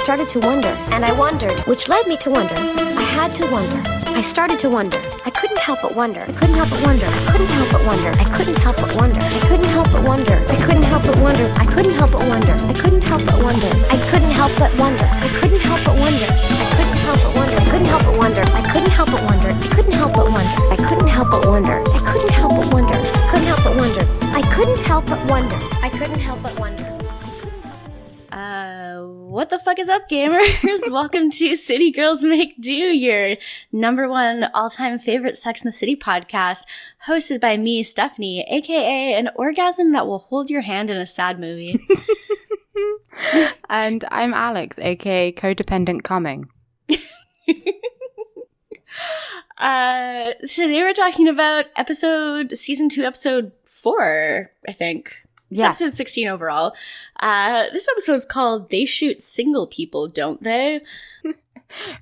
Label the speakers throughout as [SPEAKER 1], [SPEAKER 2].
[SPEAKER 1] started to wonder, and I wondered, which led me to wonder. I had to wonder. I started to wonder. I couldn't help but wonder. I couldn't help but wonder. I couldn't help but wonder. I couldn't help but wonder. I couldn't help but wonder. I couldn't help but wonder. I couldn't help but wonder. I couldn't help but wonder. I couldn't help but wonder. I couldn't help but wonder. I couldn't help but wonder. I couldn't help but wonder. I couldn't help but wonder. I couldn't help but wonder. I couldn't help but wonder. I couldn't help but wonder. I couldn't help but wonder. I couldn't help but wonder. I couldn't help but wonder.
[SPEAKER 2] What the fuck is up, gamers? Welcome to City Girls Make Do, your number one all-time favorite Sex and the City podcast, hosted by me, Stephanie, aka an orgasm that will hold your hand in a sad movie.
[SPEAKER 3] And I'm Alex, aka codependent coming.
[SPEAKER 2] Today we're talking about season 2, episode 4, I think.
[SPEAKER 3] Yeah.
[SPEAKER 2] Episode 16 overall. This episode's called They Shoot Single People, Don't They?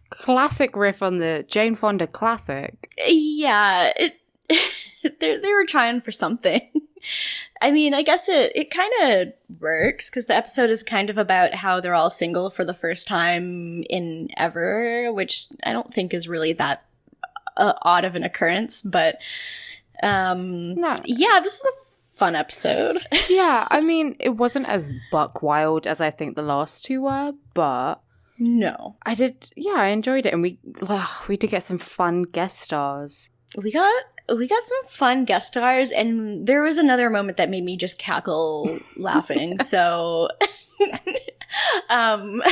[SPEAKER 3] Classic riff on the Jane Fonda classic.
[SPEAKER 2] Yeah, they were trying for something. I mean, I guess it kind of works, because the episode is kind of about how they're all single for the first time in ever, which I don't think is really that odd of an occurrence, but
[SPEAKER 3] No.
[SPEAKER 2] Yeah, this is a fun episode.
[SPEAKER 3] Yeah, I mean, it wasn't as buck wild as I think the last two were, but
[SPEAKER 2] No.
[SPEAKER 3] I enjoyed it, and we did get some fun guest stars.
[SPEAKER 2] We got some fun guest stars, and there was another moment that made me just cackle laughing. So, Carrie's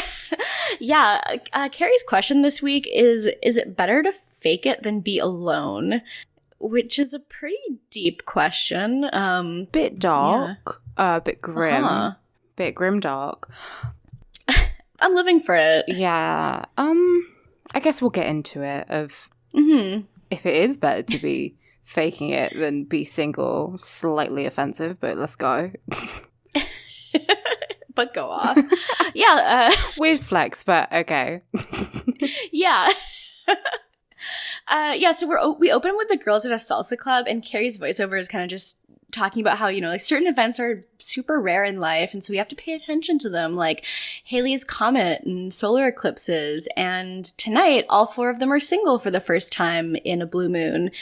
[SPEAKER 2] question this week is it better to fake it than be alone? Which is a pretty deep question.
[SPEAKER 3] Bit dark, bit grim, bit grim dark.
[SPEAKER 2] I'm living for it.
[SPEAKER 3] Yeah. I guess we'll get into it if it is better to be faking it than be single. Slightly offensive, but let's go.
[SPEAKER 2] But go off. Yeah.
[SPEAKER 3] Weird flex, but okay.
[SPEAKER 2] Yeah. So we open with the girls at a salsa club, and Carrie's voiceover is kind of just talking about how, like certain events are super rare in life, and so we have to pay attention to them, like Halley's Comet and solar eclipses. And tonight, all 4 of them are single for the first time in a blue moon,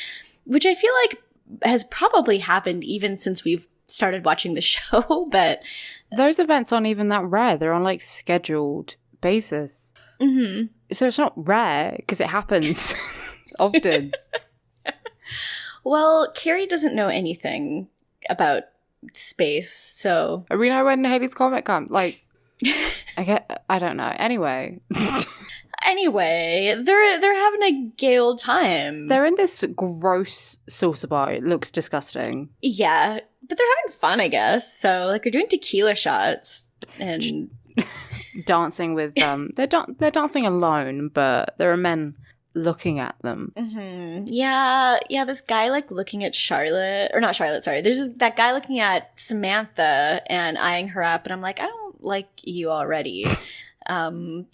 [SPEAKER 2] which I feel like has probably happened even since we've started watching the show. But
[SPEAKER 3] those events aren't even that rare. They're on like scheduled basis. Mm-hmm. So it's not rare because it happens often.
[SPEAKER 2] Well, Carrie doesn't know anything about space, so
[SPEAKER 3] we know when Halley's Comet comes. Like, I don't know. Anyway,
[SPEAKER 2] they're having a gay old time.
[SPEAKER 3] They're in this gross salsa bar. It looks disgusting.
[SPEAKER 2] Yeah, but they're having fun, I guess. So, like, they're doing tequila shots and
[SPEAKER 3] dancing with they're dancing alone, but there are men looking at them.
[SPEAKER 2] Mm-hmm. Yeah, this guy like looking at Charlotte, or not Charlotte, sorry. There's that guy looking at Samantha and eyeing her up, and I'm like, I don't like you already. But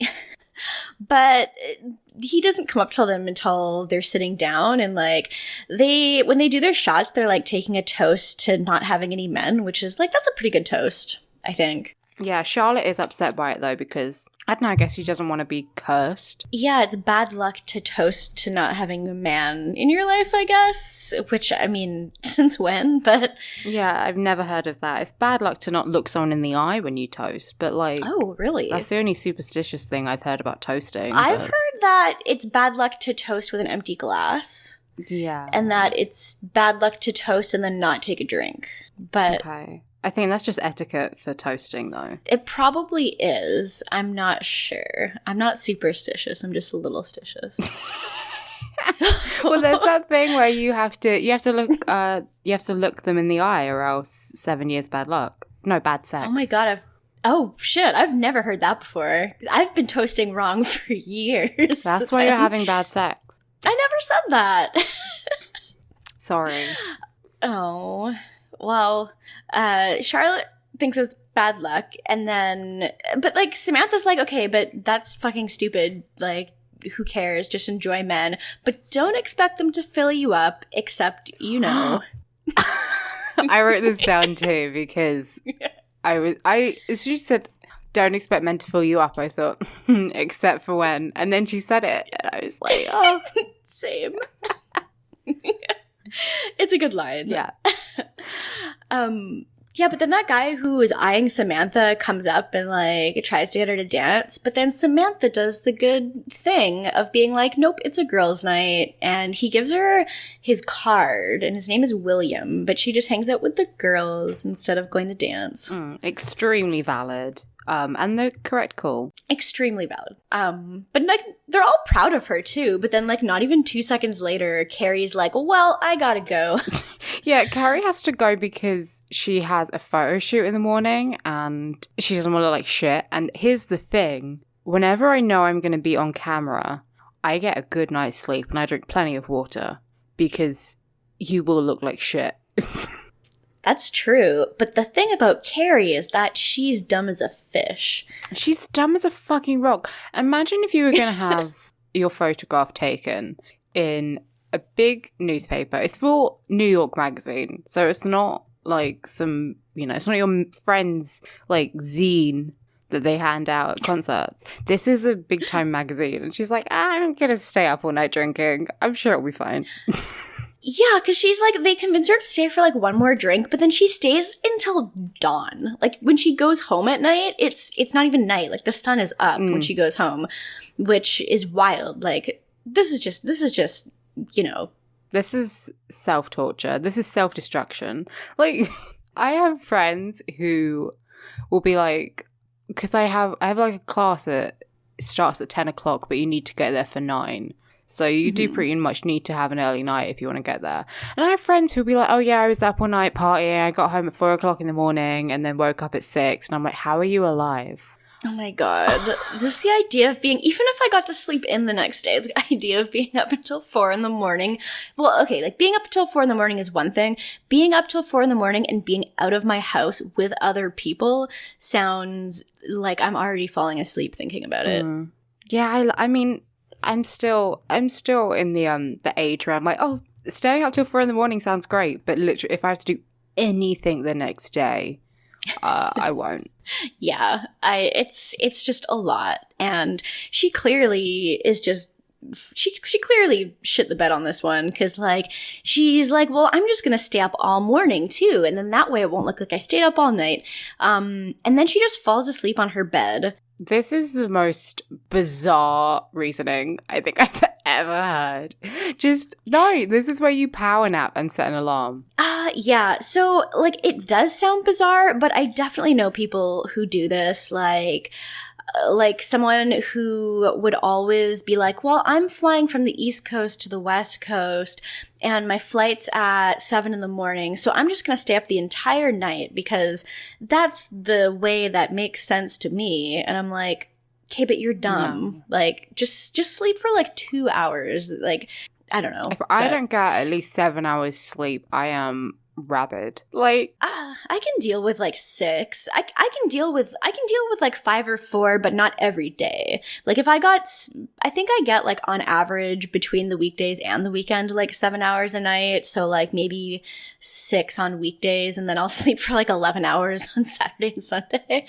[SPEAKER 2] he doesn't come up to them until they're sitting down, and like when they do their shots, they're like taking a toast to not having any men, which is like, that's a pretty good toast, I think.
[SPEAKER 3] Yeah, Charlotte is upset by it though, because I don't know, I guess she doesn't want to be cursed.
[SPEAKER 2] Yeah, it's bad luck to toast to not having a man in your life, I guess. Which, I mean, since when? But
[SPEAKER 3] yeah, I've never heard of that. It's bad luck to not look someone in the eye when you toast, but like,
[SPEAKER 2] oh, really?
[SPEAKER 3] That's the only superstitious thing I've heard about toasting.
[SPEAKER 2] I've heard that it's bad luck to toast with an empty glass.
[SPEAKER 3] Yeah.
[SPEAKER 2] And that it's bad luck to toast and then not take a drink. But
[SPEAKER 3] okay. I think that's just etiquette for toasting, though.
[SPEAKER 2] It probably is. I'm not sure. I'm not superstitious. I'm just a little stitious. So.
[SPEAKER 3] Well, there's that thing where you have to look them in the eye, or else 7 years bad luck. No, bad sex.
[SPEAKER 2] Oh my god! I've never heard that before. I've been toasting wrong for years.
[SPEAKER 3] That's why you're having bad sex.
[SPEAKER 2] I never said that.
[SPEAKER 3] Sorry.
[SPEAKER 2] Oh. Well, Charlotte thinks it's bad luck, but like Samantha's like, okay, but that's fucking stupid. Like, who cares? Just enjoy men, but don't expect them to fill you up. Except,
[SPEAKER 3] I wrote this down too because she said, don't expect men to fill you up, I thought. Except for when. And then she said it. And I was like, oh.
[SPEAKER 2] Same. It's a good line.
[SPEAKER 3] Yeah.
[SPEAKER 2] Yeah, but then that guy who is eyeing Samantha comes up and, like, tries to get her to dance. But then Samantha does the good thing of being like, nope, it's a girls' night. And he gives her his card, and his name is William. But she just hangs out with the girls instead of going to dance.
[SPEAKER 3] Extremely valid. And the correct call.
[SPEAKER 2] Extremely valid. But, like, they're all proud of her, too. But then, like, not even 2 seconds later, Carrie's like, well, I gotta go.
[SPEAKER 3] Yeah, Carrie has to go because she has a photo shoot in the morning and she doesn't want to look like shit. And here's the thing. Whenever I know I'm going to be on camera, I get a good night's sleep and I drink plenty of water because you will look like shit.
[SPEAKER 2] That's true. But the thing about Carrie is that she's dumb as a fish.
[SPEAKER 3] She's dumb as a fucking rock. Imagine if you were going to have your photograph taken in a big newspaper. It's for New York Magazine. So it's not like some, it's not your friend's like zine that they hand out at concerts. This is a big time magazine. And she's like, I'm going to stay up all night drinking. I'm sure it'll be fine.
[SPEAKER 2] Yeah, because she's like, they convince her to stay for like one more drink, but then she stays until dawn. Like when she goes home at night, it's not even night. Like the sun is up when she goes home, which is wild. Like this is just,
[SPEAKER 3] This is self-torture. This is self-destruction. Like, I have friends who will be like, because I have like a class that starts at 10 o'clock, but you need to get there for 9. So you do pretty much need to have an early night if you want to get there. And I have friends who'll be like, oh yeah, I was up all night partying. I got home at 4 o'clock in the morning and then woke up at 6. And I'm like, how are you alive?
[SPEAKER 2] Oh my God. Just the idea of being, even if I got to sleep in the next day, the idea of being up until 4 in the morning. Well, okay, like being up until 4 in the morning is one thing. Being up till 4 in the morning and being out of my house with other people sounds like I'm already falling asleep thinking about it.
[SPEAKER 3] Yeah, I mean, I'm still in the age where I'm like, oh, staying up till 4 in the morning sounds great. But literally, if I have to do anything the next day, I won't.
[SPEAKER 2] Yeah, it's just a lot, and she clearly is just she clearly shit the bed on this one because like she's like, well, I'm just gonna stay up all morning too, and then that way it won't look like I stayed up all night. And then she just falls asleep on her bed.
[SPEAKER 3] This is the most bizarre reasoning I think I've ever heard. Just, no, this is where you power nap and set an alarm.
[SPEAKER 2] Yeah. So, like, it does sound bizarre, but I definitely know people who do this, like someone who would always be like, well, I'm flying from the East Coast to the West Coast and my flight's at 7 in the morning. So I'm just going to stay up the entire night because that's the way that makes sense to me. And I'm like, okay, but you're dumb. No. Like, just sleep for like 2 hours. Like, I don't know.
[SPEAKER 3] If I don't get at least 7 hours sleep, I am rabid. Like,
[SPEAKER 2] I can deal with like 6. I can deal with like 5 or 4, but not every day. Like if I think I get like on average between the weekdays and the weekend like 7 hours a night. So like maybe 6 on weekdays, and then I'll sleep for like 11 hours on Saturday and Sunday.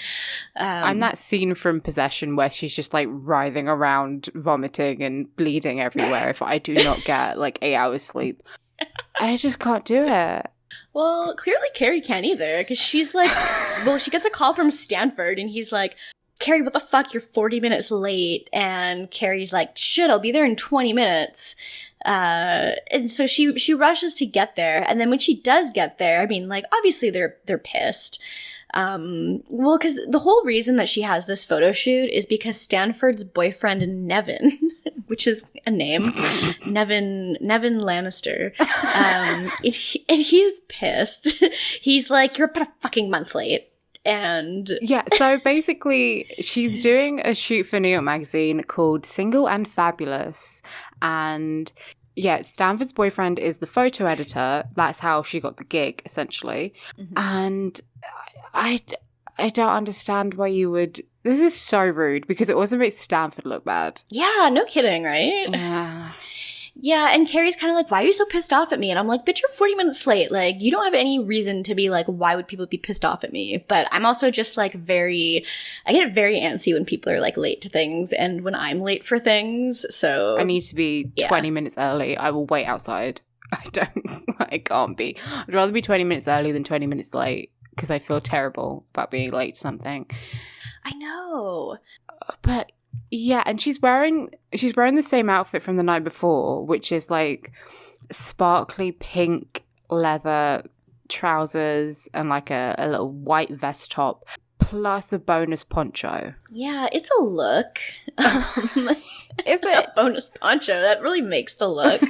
[SPEAKER 3] I'm that scene from Possession where she's just like writhing around, vomiting and bleeding everywhere. If I do not get like 8 hours sleep, I just can't do it.
[SPEAKER 2] Well, clearly Carrie can't either, because she's like, well, she gets a call from Stanford, and he's like, Carrie, what the fuck, you're 40 minutes late, and Carrie's like, shit, I'll be there in 20 minutes, and so she rushes to get there, and then when she does get there, I mean, like, obviously they're pissed, well, because the whole reason that she has this photo shoot is because Stanford's boyfriend, Nevin, which is a name, Nevin Lannister, and he's pissed. He's like, you're about a fucking month late. And
[SPEAKER 3] yeah, so basically she's doing a shoot for New York Magazine called Single and Fabulous. And yeah, Stanford's boyfriend is the photo editor. That's how she got the gig, essentially. Mm-hmm. And I don't understand why you would. This is so rude because it also makes Stanford look bad.
[SPEAKER 2] Yeah, no kidding, right?
[SPEAKER 3] Yeah.
[SPEAKER 2] Yeah, and Carrie's kind of like, why are you so pissed off at me? And I'm like, bitch, you're 40 minutes late. Like, you don't have any reason to be like, why would people be pissed off at me? But I'm also just like I get very antsy when people are like late to things and when I'm late for things. So
[SPEAKER 3] I need to be 20 minutes early. I will wait outside. I can't be. I'd rather be 20 minutes early than 20 minutes late because I feel terrible about being late to something.
[SPEAKER 2] I know.
[SPEAKER 3] But yeah, and she's wearing the same outfit from the night before, which is like sparkly pink leather trousers and like a little white vest top plus a bonus poncho.
[SPEAKER 2] Yeah, it's a look.
[SPEAKER 3] Is it?
[SPEAKER 2] A bonus poncho. That really makes the look.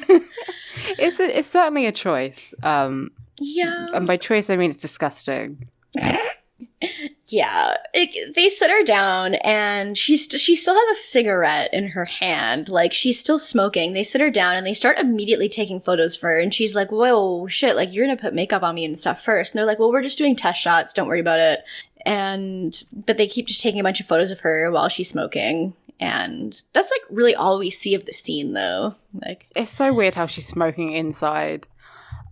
[SPEAKER 3] It's certainly a choice.
[SPEAKER 2] Yeah.
[SPEAKER 3] And by choice, I mean it's disgusting.
[SPEAKER 2] Yeah. They sit her down and she still has a cigarette in her hand. Like, she's still smoking. They sit her down and they start immediately taking photos for her. And she's like, whoa, shit, like, you're gonna put makeup on me and stuff first. And they're like, well, we're just doing test shots. Don't worry about it. But they keep just taking a bunch of photos of her while she's smoking. And that's, like, really all we see of the scene, though. Like,
[SPEAKER 3] it's so weird how she's smoking inside.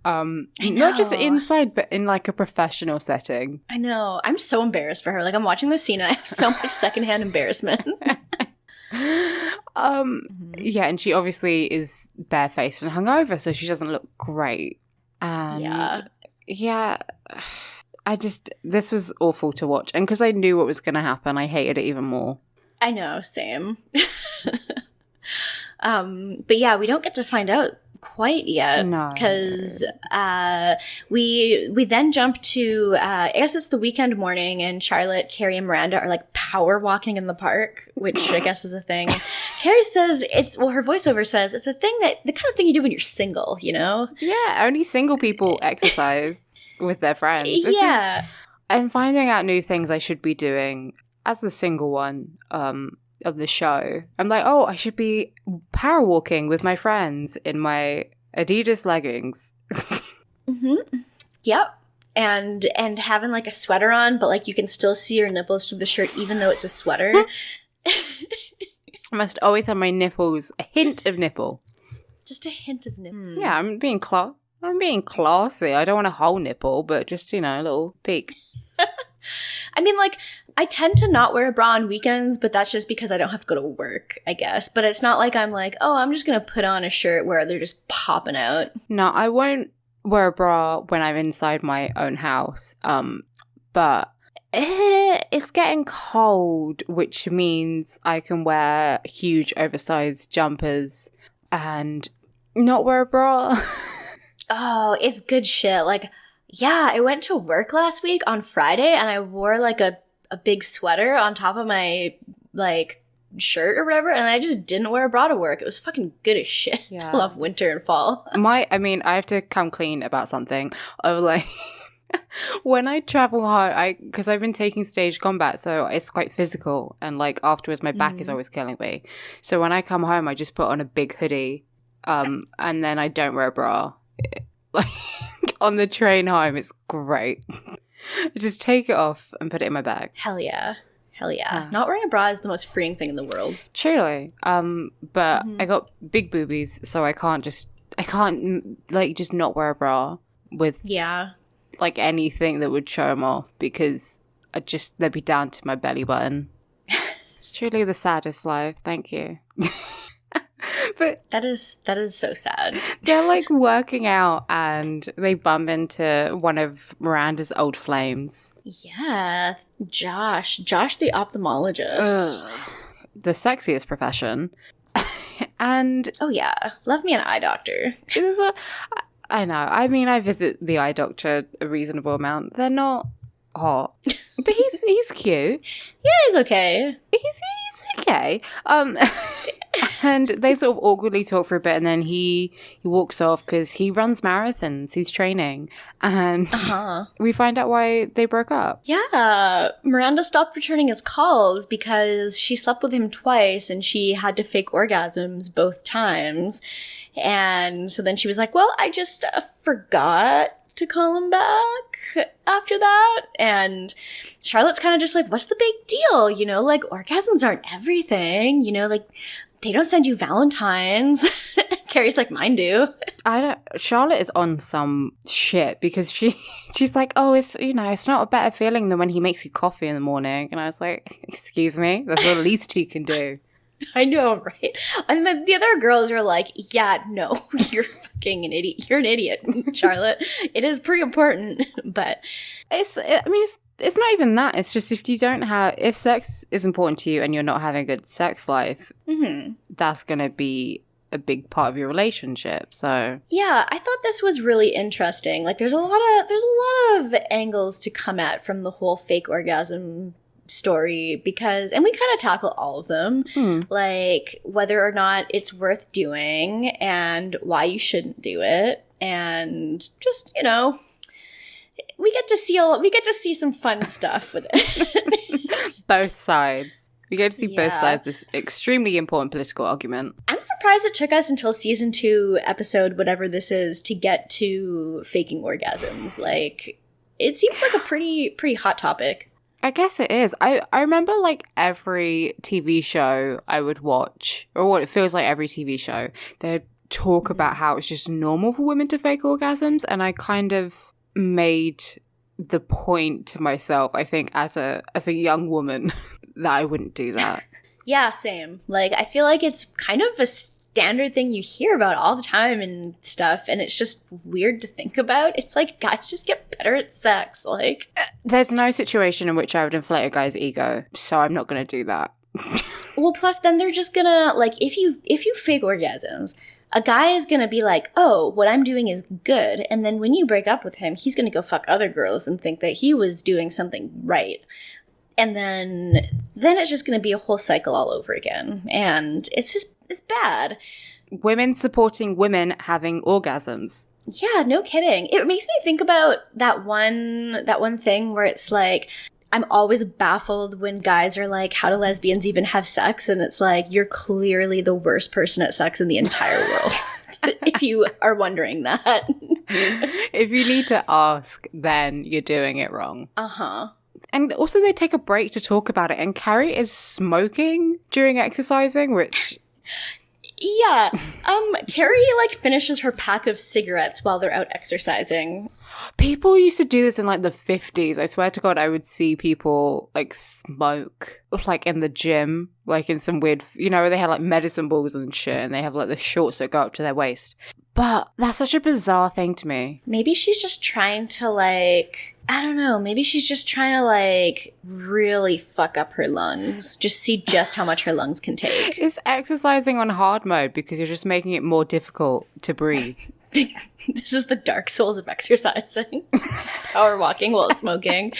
[SPEAKER 2] I know.
[SPEAKER 3] Not just inside, but in, like, a professional setting.
[SPEAKER 2] I know. I'm so embarrassed for her. Like, I'm watching this scene and I have so much secondhand embarrassment.
[SPEAKER 3] Yeah, and she obviously is barefaced and hungover, so she doesn't look great. And yeah, this was awful to watch. And because I knew what was going to happen, I hated it even more.
[SPEAKER 2] I know, same. But yeah, we don't get to find out quite yet.
[SPEAKER 3] No.
[SPEAKER 2] Because we then jump to, I guess it's the weekend morning, and Charlotte, Carrie, and Miranda are like power walking in the park, which I guess is a thing. Carrie says her voiceover says it's a thing the kind of thing you do when you're single, you know?
[SPEAKER 3] Yeah, only single people exercise with their friends. I'm finding out new things I should be doing as the single one of the show. I'm like, oh, I should be power walking with my friends in my Adidas leggings.
[SPEAKER 2] Mm-hmm. Yep. And having like a sweater on, but like you can still see your nipples through the shirt even though it's a sweater.
[SPEAKER 3] I must always have my nipples, a hint of nipple.
[SPEAKER 2] Just a hint of nipple.
[SPEAKER 3] Yeah, I'm being classy. I don't want a whole nipple, but just, a little peek.
[SPEAKER 2] I mean, like, I tend to not wear a bra on weekends, but that's just because I don't have to go to work, I guess. But it's not like I'm like, oh, I'm just going to put on a shirt where they're just popping out.
[SPEAKER 3] No, I won't wear a bra when I'm inside my own house. But it's getting cold, which means I can wear huge oversized jumpers and not wear a bra.
[SPEAKER 2] Oh, it's good shit. Like, yeah, I went to work last week on Friday and I wore like a big sweater on top of my like shirt or whatever, and I just didn't wear a bra to work. It was fucking good as shit. Yeah. I love winter and fall.
[SPEAKER 3] I have to come clean about something. Of like when I travel home, because I've been taking stage combat, so it's quite physical, and like afterwards my back is always killing me. So when I come home, I just put on a big hoodie, and then I don't wear a bra. Like on the train home, it's great. I just take it off and put it in my bag.
[SPEAKER 2] Hell yeah. Not wearing a bra is the most freeing thing in the world.
[SPEAKER 3] Truly. But I got big boobies, so I can't like just not wear a bra with like anything that would show them off, because they'd be down to my belly button. It's truly the saddest life. Thank you. But
[SPEAKER 2] that is so sad.
[SPEAKER 3] They're like working out and they bump into one of Miranda's old flames.
[SPEAKER 2] Yeah, Josh the ophthalmologist.
[SPEAKER 3] Ugh. The sexiest profession. And
[SPEAKER 2] oh yeah, love me an eye doctor.
[SPEAKER 3] I know. I mean, I visit the eye doctor a reasonable amount. They're not hot, but he's cute.
[SPEAKER 2] Yeah, he's okay.
[SPEAKER 3] He's okay. And they sort of awkwardly talk for a bit, and then he walks off because he runs marathons. He's training, and we find out why they broke up.
[SPEAKER 2] Yeah, Miranda stopped returning his calls because she slept with him twice, and she had to fake orgasms both times. And so then she was like, well, I just forgot to call him back after that. And Charlotte's kind of just like, what's the big deal? You know, like orgasms aren't everything, you know, like they don't send you Valentines. Carrie's like, mine do.
[SPEAKER 3] Charlotte is on some shit because she's like, oh, it's, it's not a better feeling than when he makes you coffee in the morning. And I was like, excuse me, that's the least he can do.
[SPEAKER 2] I know, right? And then the other girls are like, yeah, no, you're fucking an idiot. You're an idiot, Charlotte. It is pretty important, but
[SPEAKER 3] it's not even that. It's just if sex is important to you and you're not having a good sex life, that's going to be a big part of your relationship. So
[SPEAKER 2] yeah, I thought this was really interesting. Like, there's a lot of angles to come at from the whole fake orgasm story and we kind of tackle all of them, like whether or not it's worth doing and why you shouldn't do it, and just we get to see some fun stuff with it.
[SPEAKER 3] Both sides. We get to see both sides of this extremely important political argument.
[SPEAKER 2] I'm surprised it took us until season 2, episode whatever this is, to get to faking orgasms. Like, it seems like a pretty hot topic.
[SPEAKER 3] I guess it is. I remember, like, every TV show I would watch, or what it feels like every TV show, they'd talk about how it's just normal for women to fake orgasms, and I kind of made the point to myself, I think, as a young woman, that I wouldn't do that.
[SPEAKER 2] Yeah, same. Like, I feel like it's kind of a standard thing you hear about all the time and stuff, and it's just weird to think about. It's like, guys just get better at sex. Like,
[SPEAKER 3] there's no situation in which I would inflate a guy's ego, so I'm not going to do that.
[SPEAKER 2] Well, plus then they're just gonna, like, if you fake orgasms, a guy is gonna be like, oh, what I'm doing is good, and then when you break up with him, he's gonna go fuck other girls and think that he was doing something right. And then it's just going to be a whole cycle all over again. And it's bad.
[SPEAKER 3] Women supporting women having orgasms.
[SPEAKER 2] Yeah, no kidding. It makes me think about that one thing where it's like, I'm always baffled when guys are like, how do lesbians even have sex? And it's like, you're clearly the worst person at sex in the entire world. If you are wondering that.
[SPEAKER 3] If you need to ask, then you're doing it wrong.
[SPEAKER 2] Uh-huh.
[SPEAKER 3] And also they take a break to talk about it. And Carrie is smoking during exercising, which...
[SPEAKER 2] Yeah. Carrie, like, finishes her pack of cigarettes while they're out exercising.
[SPEAKER 3] People used to do this in, like, the 50s. I swear to God, I would see people, like, smoke, like, in the gym. Like, in some weird... where they have, like, medicine balls and shit. And they have, like, the shorts that go up to their waist. But that's such a bizarre thing to me.
[SPEAKER 2] Maybe she's just trying to, like... I don't know. Maybe she's just trying to, like, really fuck up her lungs. Just see just how much her lungs can take.
[SPEAKER 3] It's exercising on hard mode because you're just making it more difficult to breathe.
[SPEAKER 2] This is the dark souls of exercising. Power walking while smoking.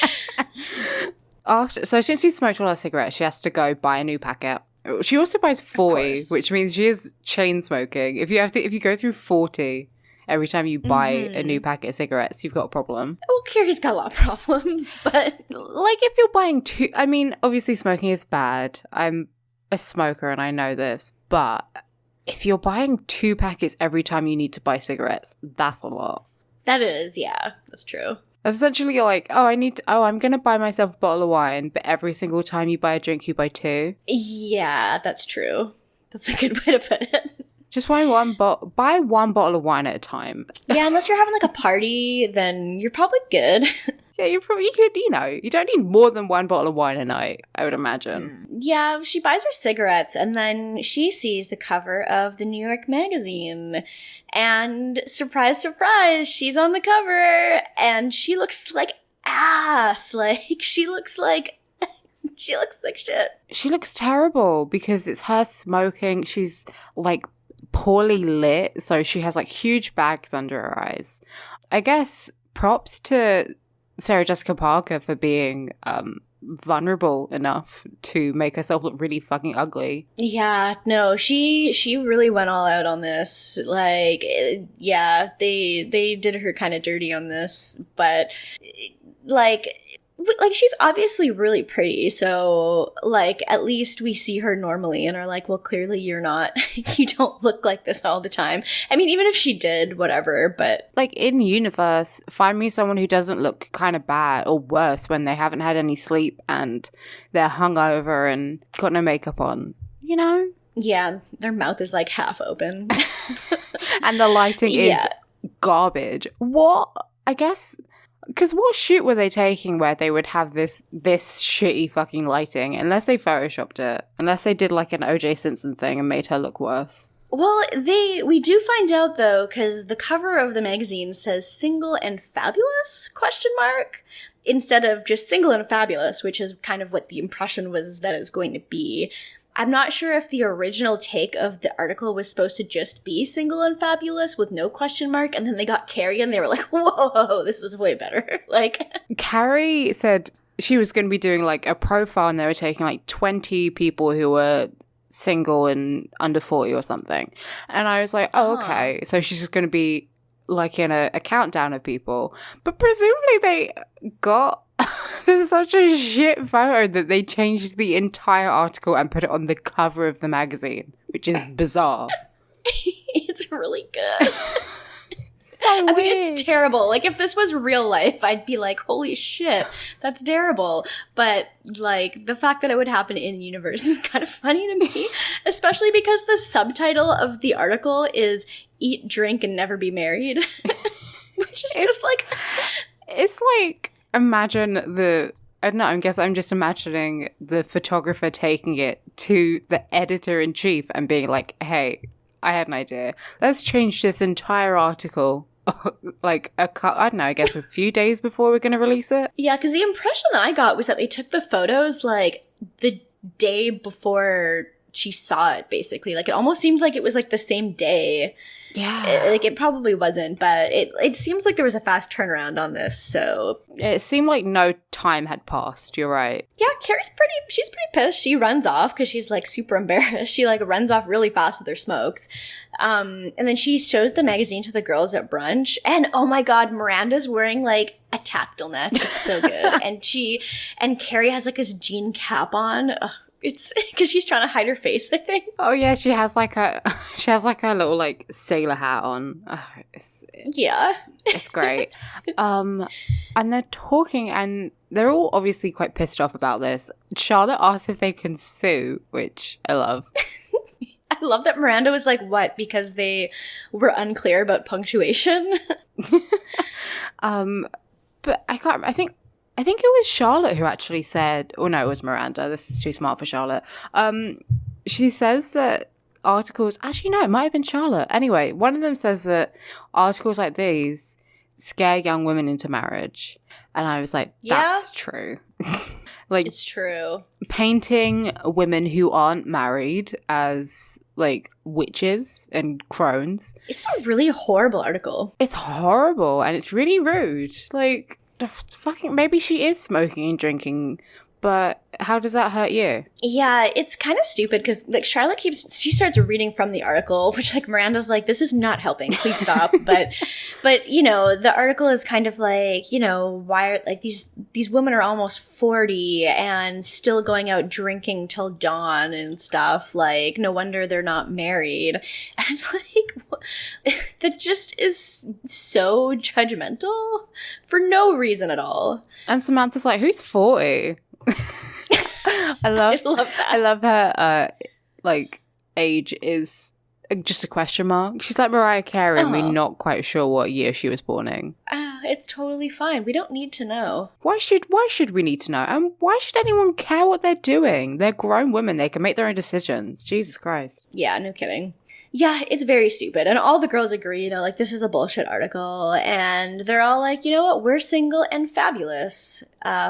[SPEAKER 3] So since she smoked all her cigarettes, she has to go buy a new packet. She also buys 40, which means she is chain smoking. If you go through 40... every time you buy a new packet of cigarettes, you've got a problem.
[SPEAKER 2] Well, Carrie's got a lot of problems, but...
[SPEAKER 3] Like, if you're buying two... I mean, obviously smoking is bad. I'm a smoker and I know this. But if you're buying 2 packets every time you need to buy cigarettes, that's a lot.
[SPEAKER 2] That is, yeah. That's true.
[SPEAKER 3] Essentially, you're like, I'm going to buy myself a bottle of wine, but every single time you buy a drink, you buy 2.
[SPEAKER 2] Yeah, that's true. That's a good way to put it.
[SPEAKER 3] Just buy one bottle of wine at a time.
[SPEAKER 2] Yeah, unless you're having like a party, then you're probably good.
[SPEAKER 3] Yeah, you could, you don't need more than 1 bottle of wine a night, I would imagine.
[SPEAKER 2] Yeah, she buys her cigarettes and then she sees the cover of the New York Magazine. And surprise, surprise, she's on the cover and she looks like ass. Like, she looks like shit. She
[SPEAKER 3] looks terrible because it's her smoking. She's like poorly lit, so she has like huge bags under her eyes. I guess props to Sarah Jessica Parker for being vulnerable enough to make herself look really fucking ugly.
[SPEAKER 2] Yeah, no, she really went all out on this. Like, yeah, they did her kind of dirty on this, but like she's obviously really pretty, so like at least we see her normally and are like, well, clearly you don't look like this all the time. I mean, even if she did, whatever, but
[SPEAKER 3] like in universe, find me someone who doesn't look kind of bad or worse when they haven't had any sleep and they're hungover and got no makeup on,
[SPEAKER 2] Yeah, their mouth is like half open.
[SPEAKER 3] And the lighting is
[SPEAKER 2] Yeah.
[SPEAKER 3] garbage. What? I guess... Because what shoot were they taking where they would have this shitty fucking lighting? Unless they photoshopped it. Unless they did like an O.J. Simpson thing and made her look worse.
[SPEAKER 2] Well, we do find out though, because the cover of the magazine says "single and fabulous?" ? Instead of just "single and fabulous," which is kind of what the impression was that it's going to be. I'm not sure if the original take of the article was supposed to just be "single and fabulous" with no question mark, and then they got Carrie and they were like, "Whoa, this is way better." Like,
[SPEAKER 3] Carrie said she was going to be doing like a profile, and they were taking like 20 people who were single and under 40 or something. And I was like, oh, okay. So she's just going to be like in a countdown of people. But presumably they got there's such a shit photo that they changed the entire article and put it on the cover of the magazine, which is bizarre.
[SPEAKER 2] it's really good.
[SPEAKER 3] So
[SPEAKER 2] I mean,
[SPEAKER 3] weird.
[SPEAKER 2] it's terrible. Like, if this was real life, I'd be like, holy shit, that's terrible. But, like, the fact that it would happen in universe is kind of funny to me, especially because the subtitle of the article is "Eat, Drink, and Never Be Married," which is just like...
[SPEAKER 3] It's like, imagine I don't know, I guess I'm just imagining the photographer taking it to the editor-in-chief and being like, hey, I had an idea. Let's change this entire article, like, I don't know, I guess a few days before we're going to release it.
[SPEAKER 2] Yeah, because the impression that I got was that they took the photos, like, the day before she saw it, basically. Like, it almost seemed like it was, like, the same day.
[SPEAKER 3] Yeah.
[SPEAKER 2] It probably wasn't, but it seems like there was a fast turnaround on this, so...
[SPEAKER 3] It seemed like no time had passed, you're right.
[SPEAKER 2] Yeah, Carrie's she's pretty pissed. She runs off because she's, like, super embarrassed. She, like, runs off really fast with her smokes. And then she shows the magazine to the girls at brunch, and oh my god, Miranda's wearing, like, a tactile neck. It's so good. and Carrie has, like, this jean cap on. Ugh. It's because she's trying to hide her face, I think.
[SPEAKER 3] Oh yeah, she has like a little like sailor hat on. Oh,
[SPEAKER 2] Yeah,
[SPEAKER 3] it's great. And they're talking, and they're all obviously quite pissed off about this. Charlotte asks if they can sue, which I love.
[SPEAKER 2] I love that Miranda was like, "What?" because they were unclear about punctuation.
[SPEAKER 3] But I can't. I think it was Charlotte who actually said, oh no, it was Miranda. This is too smart for Charlotte. She says that articles, actually no, it might have been Charlotte. Anyway, one of them says that articles like these scare young women into marriage. And I was like, that's true. Like,
[SPEAKER 2] it's true.
[SPEAKER 3] Painting women who aren't married as like witches and crones.
[SPEAKER 2] It's a really horrible article.
[SPEAKER 3] It's horrible and it's really rude. Like, fucking maybe she is smoking and drinking, but how does that hurt you?
[SPEAKER 2] Yeah, it's kind of stupid because like Charlotte she starts reading from the article, which like Miranda's like, this is not helping, please stop. but you know, the article is kind of like, you know, why are like these women are almost 40 and still going out drinking till dawn and stuff. Like, no wonder they're not married. And it's like, that just is so judgmental for no reason at all.
[SPEAKER 3] And Samantha's like, who's 40? I love that. I love her like age is just a question mark. She's like Mariah Carey and we're not quite sure what year she was born in.
[SPEAKER 2] It's totally fine. We don't need to know.
[SPEAKER 3] Why should we need to know? And why should anyone care what they're doing? They're grown women. They can make their own decisions. Jesus Christ.
[SPEAKER 2] Yeah, no kidding. Yeah, it's very stupid. And all the girls agree, you know, like, this is a bullshit article. And they're all like, you know what? We're single and fabulous.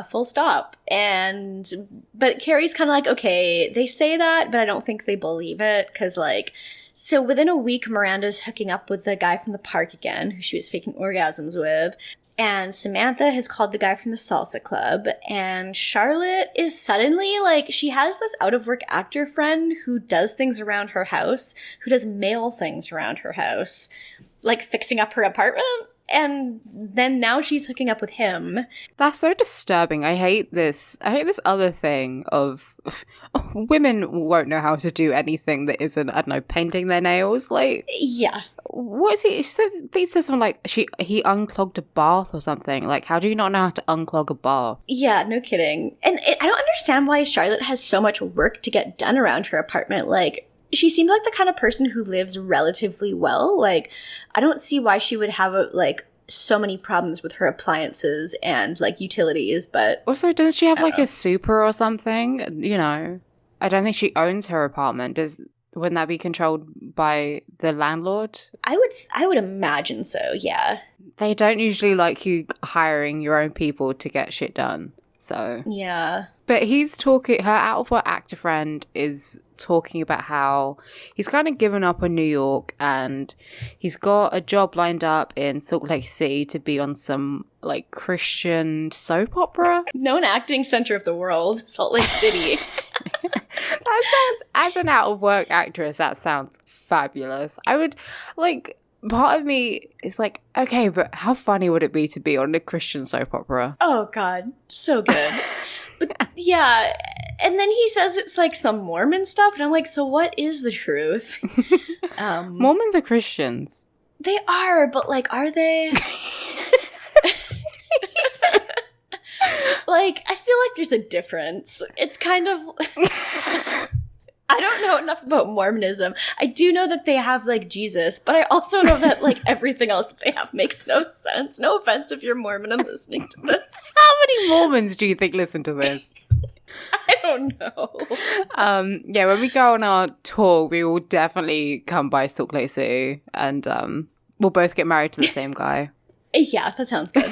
[SPEAKER 2] Full stop. But Carrie's kind of like, okay, they say that, but I don't think they believe it. Because, like, so within a week, Miranda's hooking up with the guy from the park again, who she was faking orgasms with. And Samantha has called the guy from the salsa club, and Charlotte is suddenly, like, she has this out-of-work actor friend who does things around her house, who does male things around her house, like fixing up her apartment, and then now she's hooking up with him.
[SPEAKER 3] That's so disturbing. I hate this other thing of women won't know how to do anything that isn't, I don't know, painting their nails. Like,
[SPEAKER 2] yeah.
[SPEAKER 3] What is he? He says something like he unclogged a bath or something. Like, how do you not know how to unclog a bath?
[SPEAKER 2] Yeah, no kidding. And I don't understand why Charlotte has so much work to get done around her apartment. Like, she seems like the kind of person who lives relatively well. Like, I don't see why she would have so many problems with her appliances and like utilities, but
[SPEAKER 3] also, does she have like a super or something? You know, I don't think she owns her apartment. Wouldn't that be controlled by the landlord?
[SPEAKER 2] I would imagine so, yeah.
[SPEAKER 3] They don't usually like you hiring your own people to get shit done. So
[SPEAKER 2] yeah.
[SPEAKER 3] But he's talking, her out of work actor friend is talking about how he's kind of given up on New York and he's got a job lined up in Salt Lake City to be on some like Christian soap opera.
[SPEAKER 2] Known acting center of the world, Salt Lake City.
[SPEAKER 3] That sounds, as an out of work actress, that sounds fabulous. I would like, part of me is like, okay, but how funny would it be to be on a Christian soap opera?
[SPEAKER 2] Oh God, so good. But yeah, and then he says it's like some Mormon stuff, and I'm like, so what is the truth?
[SPEAKER 3] Mormons are Christians.
[SPEAKER 2] They are, but like, are they? Like, I feel like there's a difference. It's kind of... I don't know enough about Mormonism. I do know that they have, like, Jesus, but I also know that, like, everything else that they have makes no sense. No offense if you're Mormon and listening to this.
[SPEAKER 3] How many Mormons do you think listen to this?
[SPEAKER 2] I don't know.
[SPEAKER 3] Yeah, when we go on our tour, we will definitely come by Salt Lake City and we'll both get married to the same guy.
[SPEAKER 2] Yeah, that sounds good.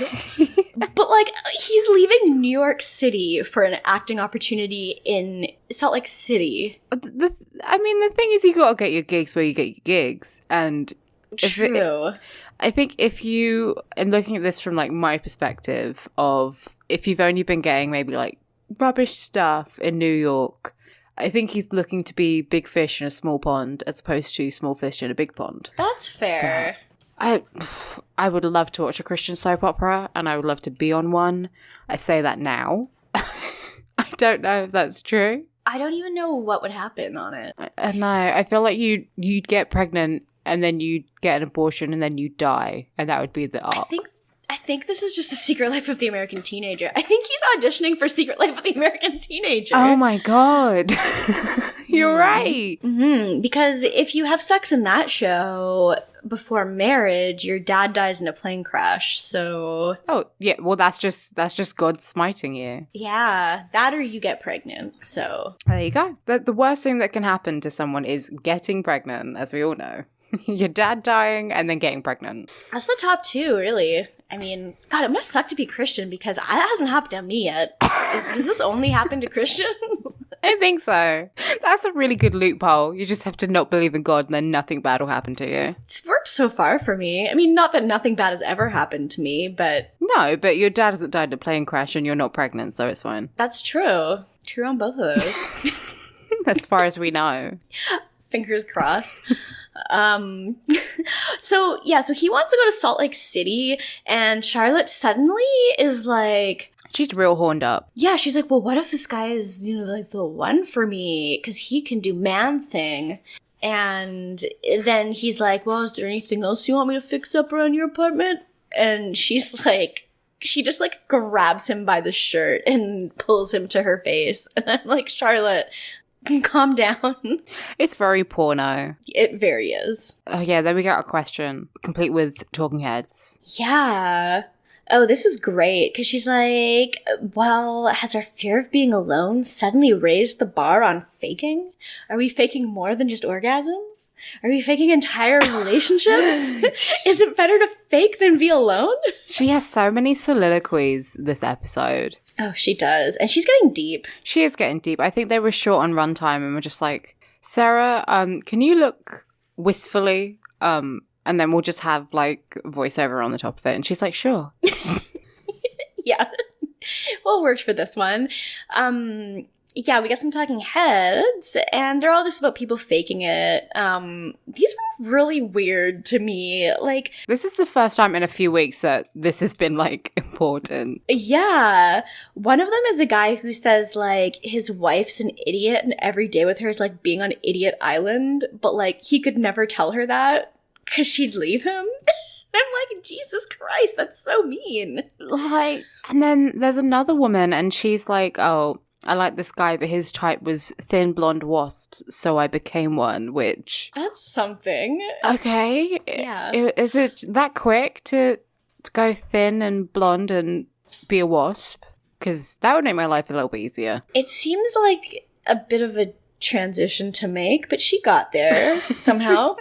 [SPEAKER 2] But, like, he's leaving New York City for an acting opportunity in Salt Lake City.
[SPEAKER 3] I mean, the thing is, you gotta get your gigs where you get your gigs. And
[SPEAKER 2] true.
[SPEAKER 3] I think if you, and looking at this from, like, my perspective of if you've only been getting maybe, like, rubbish stuff in New York, I think he's looking to be big fish in a small pond as opposed to small fish in a big pond.
[SPEAKER 2] That's fair.
[SPEAKER 3] I would love to watch a Christian soap opera, and I would love to be on one. I say that now. I don't know if that's true.
[SPEAKER 2] I don't even know what would happen on it.
[SPEAKER 3] No, I feel like you'd get pregnant, and then you'd get an abortion, and then you'd die, and that would be the arc.
[SPEAKER 2] I think this is just the Secret Life of the American Teenager. I think he's auditioning for Secret Life of the American Teenager.
[SPEAKER 3] Oh my God. You're right.
[SPEAKER 2] Mm-hmm. Because if you have sex in that show before marriage, your dad dies in a plane crash, so...
[SPEAKER 3] Oh, yeah, well, that's just God smiting you.
[SPEAKER 2] Yeah, that or you get pregnant, so...
[SPEAKER 3] There you go. The worst thing that can happen to someone is getting pregnant, as we all know. Your dad dying and then getting pregnant.
[SPEAKER 2] That's the top two, really. I mean, God, it must suck to be Christian because that hasn't happened to me yet. Does this only happen to Christians?
[SPEAKER 3] I think so. That's a really good loophole. You just have to not believe in God and then nothing bad will happen to you.
[SPEAKER 2] It's worked so far for me. I mean, not that nothing bad has ever happened to me, but...
[SPEAKER 3] No, but your dad hasn't died in a plane crash and you're not pregnant, so it's fine.
[SPEAKER 2] That's true. True on both of those.
[SPEAKER 3] As far as we know.
[SPEAKER 2] Fingers crossed. So he wants to go to Salt Lake City, and Charlotte suddenly is like...
[SPEAKER 3] She's real horned up.
[SPEAKER 2] Yeah, she's like, well, what if this guy is, like, the one for me? Because he can do man thing. And then he's like, well, is there anything else you want me to fix up around your apartment? And she's like... She just, like, grabs him by the shirt and pulls him to her face. And I'm like, Charlotte... Calm down.
[SPEAKER 3] It's very porno.
[SPEAKER 2] It very is.
[SPEAKER 3] Oh yeah, then we got a question, complete with talking heads.
[SPEAKER 2] Yeah. Oh, this is great, because she's like, well, has our fear of being alone suddenly raised the bar on faking? Are we faking more than just orgasms? Are we faking entire relationships? Is it better to fake than be alone?
[SPEAKER 3] She has so many soliloquies this episode.
[SPEAKER 2] Oh, she does. And she's getting deep.
[SPEAKER 3] She is getting deep. I think they were short on runtime and were just like, Sarah, can you look wistfully? And then we'll just have like voiceover on the top of it. And she's like, sure.
[SPEAKER 2] Yeah. Well, it worked for this one. Yeah, we got some talking heads, and they're all just about people faking it. These were really weird to me. Like,
[SPEAKER 3] this is the first time in a few weeks that this has been, like, important.
[SPEAKER 2] Yeah. One of them is a guy who says, like, his wife's an idiot, and every day with her is like being on Idiot Island, but, like, he could never tell her that because she'd leave him. I'm like, Jesus Christ, that's so mean.
[SPEAKER 3] Like, and then there's another woman, and she's like, oh, I like this guy, but his type was thin blonde wasps, so I became one, which...
[SPEAKER 2] That's something.
[SPEAKER 3] Okay.
[SPEAKER 2] Yeah.
[SPEAKER 3] Is it that quick to go thin and blonde and be a wasp? Because that would make my life a little bit easier.
[SPEAKER 2] It seems like a bit of a transition to make, but she got there somehow.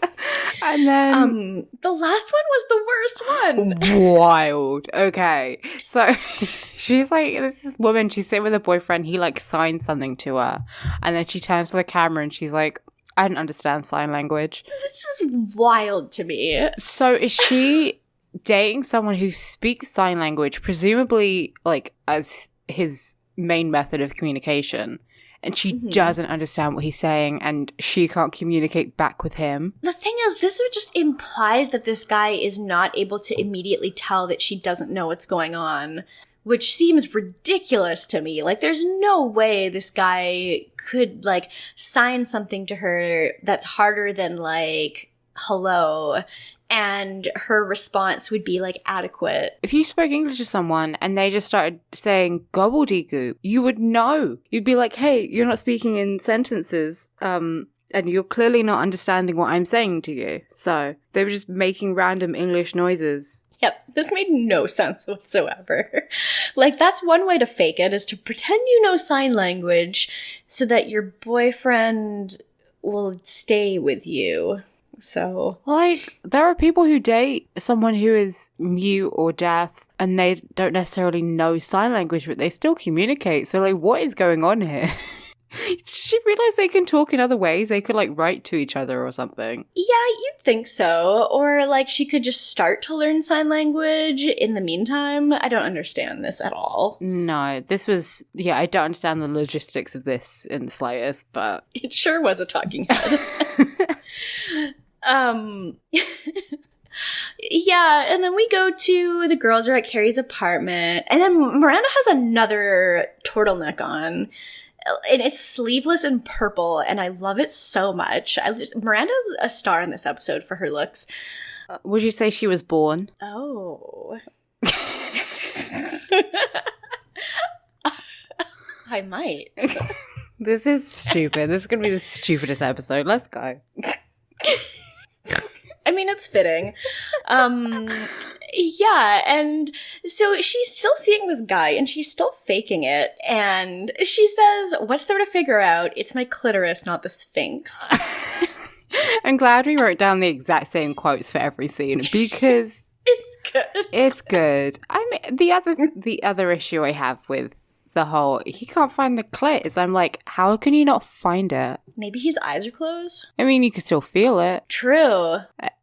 [SPEAKER 3] And then
[SPEAKER 2] the last one was the worst one.
[SPEAKER 3] wild. Okay, so she's like, this woman, she's sitting with her boyfriend, he like signs something to her, and then she turns to the camera and she's like, I don't understand sign language.
[SPEAKER 2] This is wild to me.
[SPEAKER 3] So is she dating someone who speaks sign language, presumably like as his main method of communication? And she doesn't understand what he's saying, and she can't communicate back with him.
[SPEAKER 2] The thing is, this just implies that this guy is not able to immediately tell that she doesn't know what's going on, which seems ridiculous to me. Like, there's no way this guy could, like, sign something to her that's harder than, like, hello, and her response would be, like, adequate.
[SPEAKER 3] If you spoke English to someone and they just started saying gobbledygook, you would know. You'd be like, hey, you're not speaking in sentences, and you're clearly not understanding what I'm saying to you. So they were just making random English noises.
[SPEAKER 2] Yep, this made no sense whatsoever. Like, that's one way to fake it, is to pretend you know sign language so that your boyfriend will stay with you. So,
[SPEAKER 3] like, there are people who date someone who is mute or deaf and they don't necessarily know sign language, but they still communicate. So, like, what is going on here? Did she realize they can talk in other ways? They could, like, write to each other or something.
[SPEAKER 2] yeah, you'd think so. Or, like, she could just start to learn sign language in the meantime. I don't understand this at all.
[SPEAKER 3] No, this was... Yeah, I don't understand the logistics of this in the slightest, but...
[SPEAKER 2] It sure was a talking head. Yeah, and then we go to the girls are at Carrie's apartment, and then Miranda has another turtleneck on, and it's sleeveless and purple, and I love it so much. Miranda's a star in this episode for her looks.
[SPEAKER 3] Would you say she was born?
[SPEAKER 2] Oh. I might.
[SPEAKER 3] This is stupid. This is going to be the stupidest episode. Let's go.
[SPEAKER 2] I mean, it's fitting. Yeah, and so she's still seeing this guy, and she's still faking it, and she says, what's there to figure out? It's my clitoris, not the Sphinx.
[SPEAKER 3] I'm glad we wrote down the exact same quotes for every scene, because...
[SPEAKER 2] It's good.
[SPEAKER 3] It's good. I mean, the other issue I have with the whole, he can't find the clit, is I'm like, how can you not find it?
[SPEAKER 2] Maybe his eyes are closed?
[SPEAKER 3] I mean, you can still feel it.
[SPEAKER 2] True.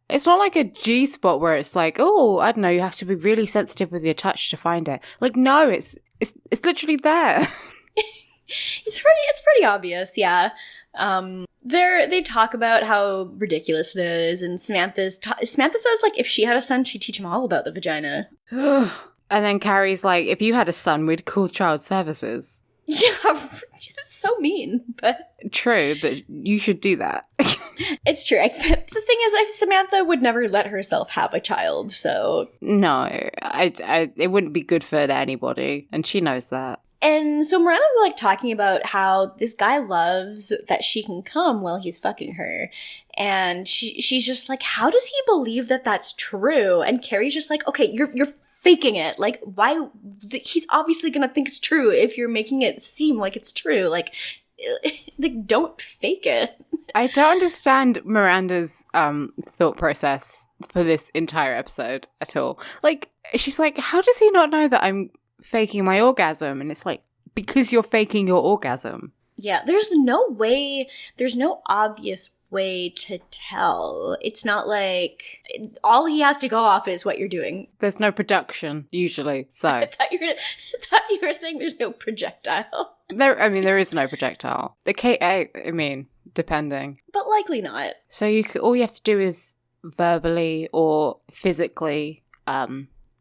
[SPEAKER 3] It's not like a G spot where it's like, oh, I don't know, you have to be really sensitive with your touch to find it. Like, no, it's literally there.
[SPEAKER 2] It's pretty obvious, yeah. They talk about how ridiculous it is, and Samantha says, like, if she had a son, she'd teach him all about the vagina.
[SPEAKER 3] And then Carrie's like, if you had a son, we'd call child services.
[SPEAKER 2] Yeah, it's so mean, but...
[SPEAKER 3] True, but you should do that.
[SPEAKER 2] It's true. The thing is, Samantha would never let herself have a child, so...
[SPEAKER 3] No, it wouldn't be good for anybody, and she knows that.
[SPEAKER 2] And so Miranda's, like, talking about how this guy loves that she can come while he's fucking her. And she's just like, how does he believe that that's true? And Carrie's just like, okay, you're faking it. Like, why? He's obviously gonna think it's true if you're making it seem like it's true. Like don't fake it.
[SPEAKER 3] I don't understand Miranda's thought process for this entire episode at all. Like, she's like, how does he not know that I'm faking my orgasm? And it's like, because you're faking your orgasm.
[SPEAKER 2] Yeah, there's no obvious way to tell. It's not like all he has to go off is what you're doing.
[SPEAKER 3] There's no production usually, so
[SPEAKER 2] I thought you were saying there's no projectile.
[SPEAKER 3] There is no projectile. I mean, depending,
[SPEAKER 2] but likely not.
[SPEAKER 3] So all you have to do is verbally or physically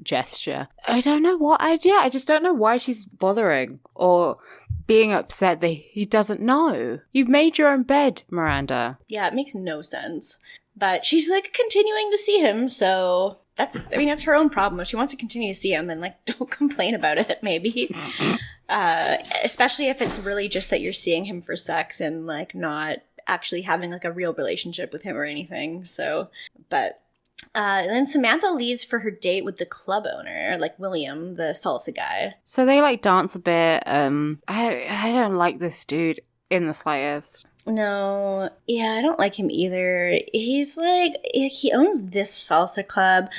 [SPEAKER 3] gesture. I don't know what idea. I just don't know why she's bothering or being upset that he doesn't know. You've made your own bed, Miranda.
[SPEAKER 2] Yeah, it makes no sense. But she's, like, continuing to see him, so that's her own problem. If she wants to continue to see him, then, like, don't complain about it, maybe. Especially if it's really just that you're seeing him for sex and like not actually having like a real relationship with him or anything. So, but then Samantha leaves for her date with the club owner, like William, the salsa guy.
[SPEAKER 3] So they like dance a bit. I don't like this dude in the slightest.
[SPEAKER 2] No, yeah, I don't like him either. He's like, he owns this salsa club.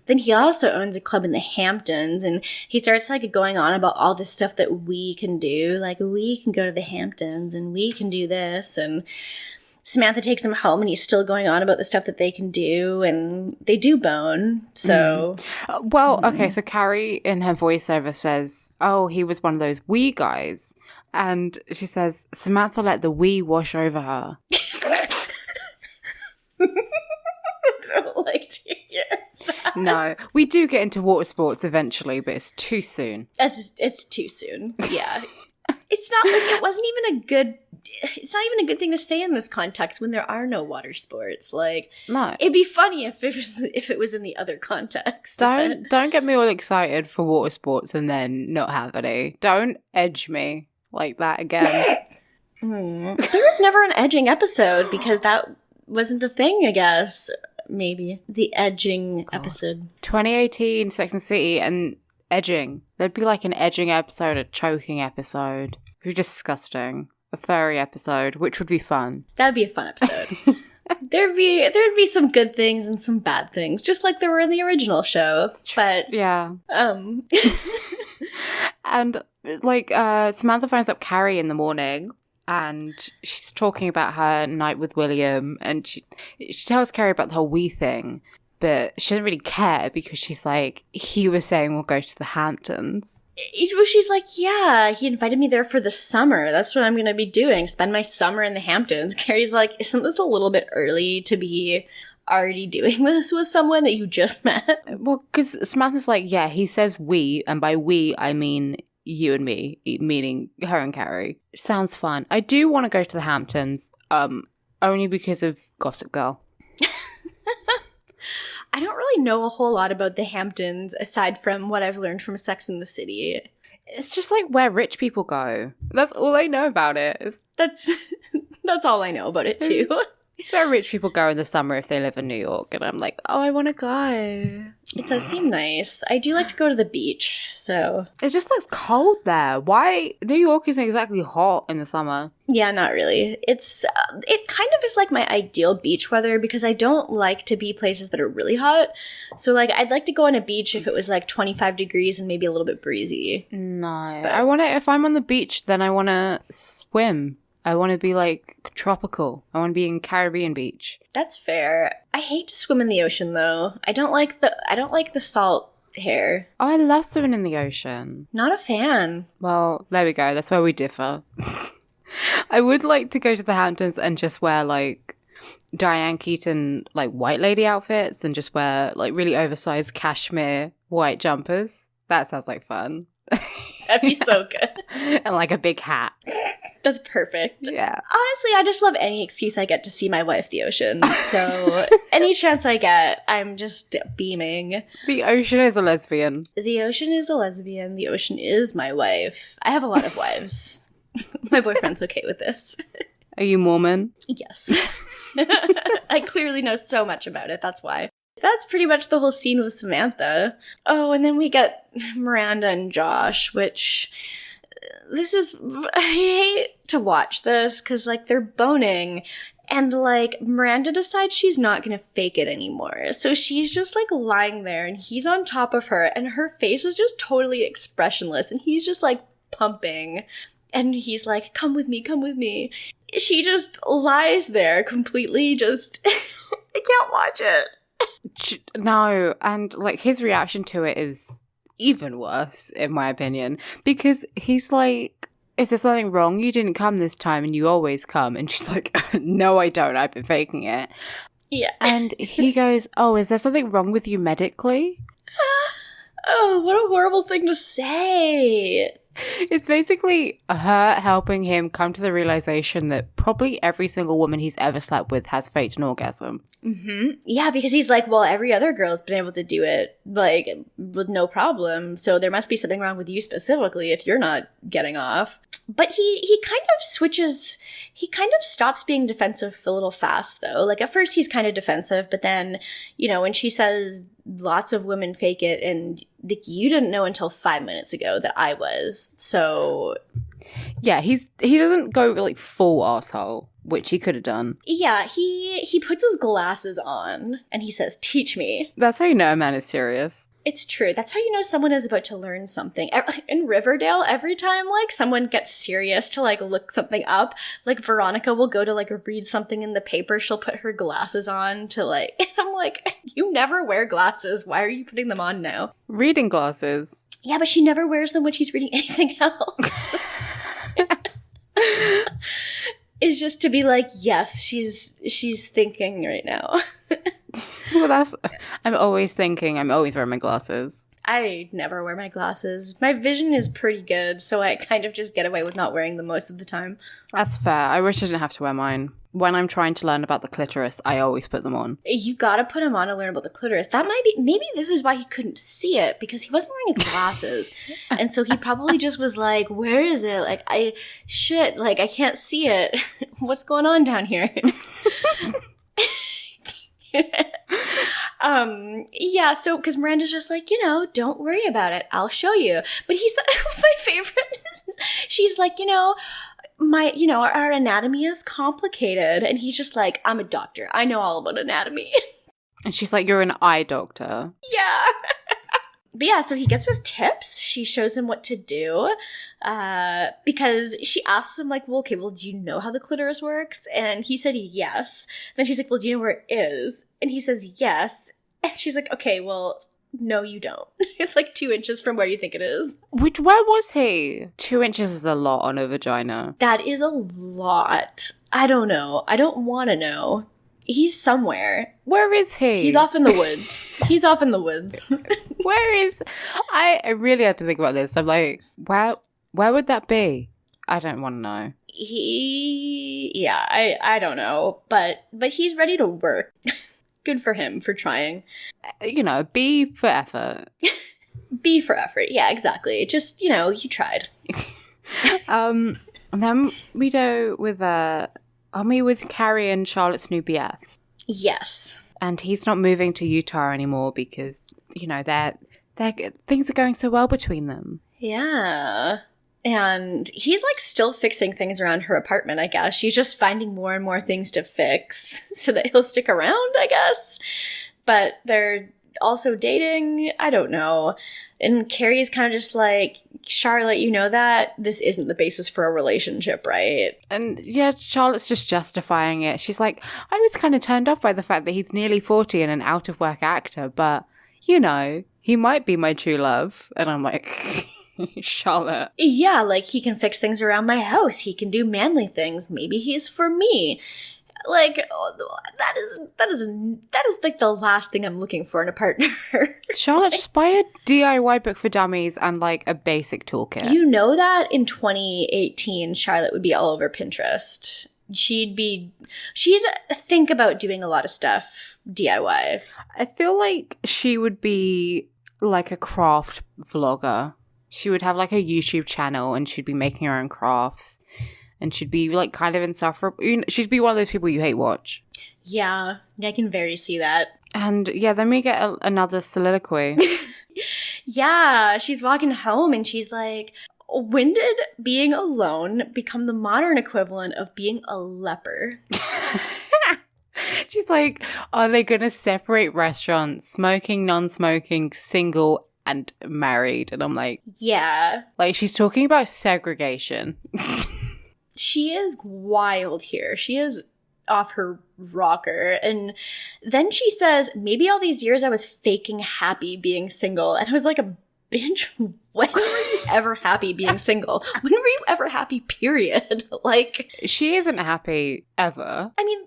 [SPEAKER 2] Then he also owns a club in the Hamptons, and he starts like going on about all this stuff that we can do. Like, we can go to the Hamptons and we can do this. And Samantha takes him home, and he's still going on about the stuff that they can do, and they do bone. So,
[SPEAKER 3] Okay, so Carrie in her voiceover says, "Oh, he was one of those wee guys," and she says Samantha let the wee wash over her.
[SPEAKER 2] I don't like to hear that.
[SPEAKER 3] No, we do get into water sports eventually, but it's too soon.
[SPEAKER 2] It's too soon. Yeah. It's not like it wasn't even a good it's not even a good thing to say in this context when there are no water sports. Like,
[SPEAKER 3] No.
[SPEAKER 2] it'd be funny if it was in the other context.
[SPEAKER 3] Don't get me all excited for water sports and then not have any. Don't edge me like that again.
[SPEAKER 2] There was never an edging episode because that wasn't a thing, I guess. Maybe. The edging episode.
[SPEAKER 3] 2018, Sex and the City, and edging. There'd be like an edging episode, a choking episode. It'd be disgusting. A furry episode, which would be fun.
[SPEAKER 2] That'd be a fun episode. There'd be some good things and some bad things, just like there were in the original show. But
[SPEAKER 3] yeah. And like Samantha finds up Carrie in the morning, and she's talking about her night with William, and she tells Carrie about the whole we thing, but she doesn't really care because she's like, he was saying we'll go to the Hamptons.
[SPEAKER 2] She's like, yeah, he invited me there for the summer. That's what I'm going to be doing. Spend my summer in the Hamptons. Carrie's like, isn't this a little bit early to be already doing this with someone that you just met?
[SPEAKER 3] Well, because Samantha's like, yeah, he says we, and by we, I mean you and me, meaning her and Carrie. Sounds fun. I do want to go to the Hamptons, only because of Gossip Girl.
[SPEAKER 2] I don't really know a whole lot about the Hamptons aside from what I've learned from Sex and the City.
[SPEAKER 3] It's just like where rich people go. That's all I know about it.
[SPEAKER 2] That's all I know about it too.
[SPEAKER 3] It's where rich people go in the summer if they live in New York. And I'm like, oh, I want to go.
[SPEAKER 2] It does seem nice. I do like to go to the beach, so.
[SPEAKER 3] It just looks cold there. Why? New York isn't exactly hot in the summer.
[SPEAKER 2] Yeah, not really. It kind of is like my ideal beach weather because I don't like to be places that are really hot. So, like, I'd like to go on a beach if it was like 25 degrees and maybe a little bit breezy.
[SPEAKER 3] No.
[SPEAKER 2] But
[SPEAKER 3] I want to, if I'm on the beach, then I want to swim. I want to be like tropical. I want to be in Caribbean beach.
[SPEAKER 2] That's fair. I hate to swim in the ocean though. I don't like the salt hair.
[SPEAKER 3] Oh, I love swimming in the ocean.
[SPEAKER 2] Not a fan.
[SPEAKER 3] Well, there we go. That's where we differ. I would like to go to the Hamptons and just wear like Diane Keaton like white lady outfits and just wear like really oversized cashmere white jumpers. That sounds like fun.
[SPEAKER 2] That'd be so good.
[SPEAKER 3] And like a big hat.
[SPEAKER 2] That's perfect.
[SPEAKER 3] Yeah.
[SPEAKER 2] Honestly, I just love any excuse I get to see my wife, the ocean. So any chance I get, I'm just beaming.
[SPEAKER 3] The ocean is a lesbian.
[SPEAKER 2] The ocean is a lesbian. The ocean is my wife. I have a lot of wives. My boyfriend's okay with this.
[SPEAKER 3] Are you Mormon?
[SPEAKER 2] Yes. I clearly know so much about it. That's why. That's pretty much the whole scene with Samantha. Oh, and then we get Miranda and Josh, which I hate to watch this because, like, they're boning. And, like, Miranda decides she's not going to fake it anymore. So she's just, like, lying there and he's on top of her and her face is just totally expressionless and he's just, like, pumping. And he's like, come with me, come with me. She just lies there completely just, I can't watch it.
[SPEAKER 3] No, and like his reaction to it is even worse, in my opinion, because he's like, is there something wrong? You didn't come this time and you always come. And she's like, no, I don't. I've been faking it.
[SPEAKER 2] Yeah.
[SPEAKER 3] And he goes, oh, is there something wrong with you medically?
[SPEAKER 2] Oh, what a horrible thing to say.
[SPEAKER 3] It's basically her helping him come to the realization that probably every single woman he's ever slept with has faked an orgasm.
[SPEAKER 2] Yeah, because he's like, well, every other girl's been able to do it, like, with no problem. So there must be something wrong with you specifically if you're not getting off. But he kind of switches, he kind of stops being defensive a little fast, though. Like, at first he's kind of defensive, but then, you know, when she says lots of women fake it, and like, you didn't know until 5 minutes ago that I was. So
[SPEAKER 3] yeah, he doesn't go like full arsehole, which he could have done.
[SPEAKER 2] yeah, he puts his glasses on and he says, teach me.
[SPEAKER 3] That's how you know a man is serious.
[SPEAKER 2] It's true. That's how you know someone is about to learn something. In Riverdale, every time, like, someone gets serious to, like, look something up, like, Veronica will go to, like, read something in the paper. She'll put her glasses on to, like, and I'm like, you never wear glasses. Why are you putting them on now?
[SPEAKER 3] Reading glasses.
[SPEAKER 2] Yeah, but she never wears them when she's reading anything else. It's just to be like, yes, she's thinking right now.
[SPEAKER 3] Well, I'm always thinking, I'm always wearing my glasses.
[SPEAKER 2] I never wear my glasses. My vision is pretty good, so I kind of just get away with not wearing them most of the time.
[SPEAKER 3] That's fair. I wish I didn't have to wear mine. When I'm trying to learn about the clitoris, I always put them on.
[SPEAKER 2] You gotta put them on to learn about the clitoris. That might be, maybe this is why he couldn't see it, because he wasn't wearing his glasses. And so he probably just was like, where is it? Like, I can't see it. What's going on down here? Yeah, so because Miranda's just like, you know, don't worry about it, I'll show you. But he's my favorite is, she's like, you know, our anatomy is complicated, and he's just like, I'm a doctor, I know all about anatomy.
[SPEAKER 3] And she's like, you're an eye doctor.
[SPEAKER 2] Yeah. But yeah, so he gets his tips. She shows him what to do, because she asks him, like, well, okay, well, do you know how the clitoris works? And he said yes. Then she's like, well, do you know where it is? And he says yes. And she's like, okay, well, no, you don't. It's like 2 inches from where you think it is.
[SPEAKER 3] Where was he? 2 inches is a lot on a vagina.
[SPEAKER 2] That is a lot. I don't know. I don't want to know. He's somewhere.
[SPEAKER 3] Where is he?
[SPEAKER 2] He's off in the woods. He's off in the woods.
[SPEAKER 3] Where is... I really had to think about this. I'm like, where would that be? I don't want to know.
[SPEAKER 2] I don't know. But he's ready to work. Good for him for trying.
[SPEAKER 3] You know, B for effort.
[SPEAKER 2] B for effort. Yeah, exactly. Just, you know, you tried.
[SPEAKER 3] And then we go with with Carrie and Charlotte's new BF.
[SPEAKER 2] Yes.
[SPEAKER 3] And he's not moving to Utah anymore because, you know, things are going so well between them.
[SPEAKER 2] Yeah. And he's, like, still fixing things around her apartment, I guess. She's just finding more and more things to fix so that he'll stick around, I guess. But they're also dating. I don't know. And Carrie's kind of just like, Charlotte, you know that this isn't the basis for a relationship, right?
[SPEAKER 3] And yeah, Charlotte's just justifying it. She's like, I was kind of turned off by the fact that he's nearly 40 and an out-of-work actor, but, you know, he might be my true love. And I'm like... Charlotte.
[SPEAKER 2] Yeah, like, he can fix things around my house. He can do manly things. Maybe he's for me. Like, that is like the last thing I'm looking for in a partner.
[SPEAKER 3] Charlotte, just buy a DIY book for dummies and, like, a basic toolkit.
[SPEAKER 2] You know that in 2018, Charlotte would be all over Pinterest. She'd think about doing a lot of stuff DIY.
[SPEAKER 3] I feel like she would be like a craft vlogger. She would have, like, a YouTube channel and she'd be making her own crafts. And she'd be, like, kind of insufferable. She'd be one of those people you hate watch.
[SPEAKER 2] Yeah, I can very see that.
[SPEAKER 3] And, yeah, then we get another soliloquy.
[SPEAKER 2] Yeah, she's walking home and she's like, when did being alone become the modern equivalent of being a leper?
[SPEAKER 3] She's like, are they going to separate restaurants, smoking, non-smoking, single, and married? And I'm like...
[SPEAKER 2] Yeah.
[SPEAKER 3] Like, she's talking about segregation.
[SPEAKER 2] She is wild here. She is off her rocker. And then she says, maybe all these years I was faking happy being single. And I was like, bitch, when were you ever happy being single? When were you ever happy, period? Like...
[SPEAKER 3] She isn't happy ever.
[SPEAKER 2] I mean,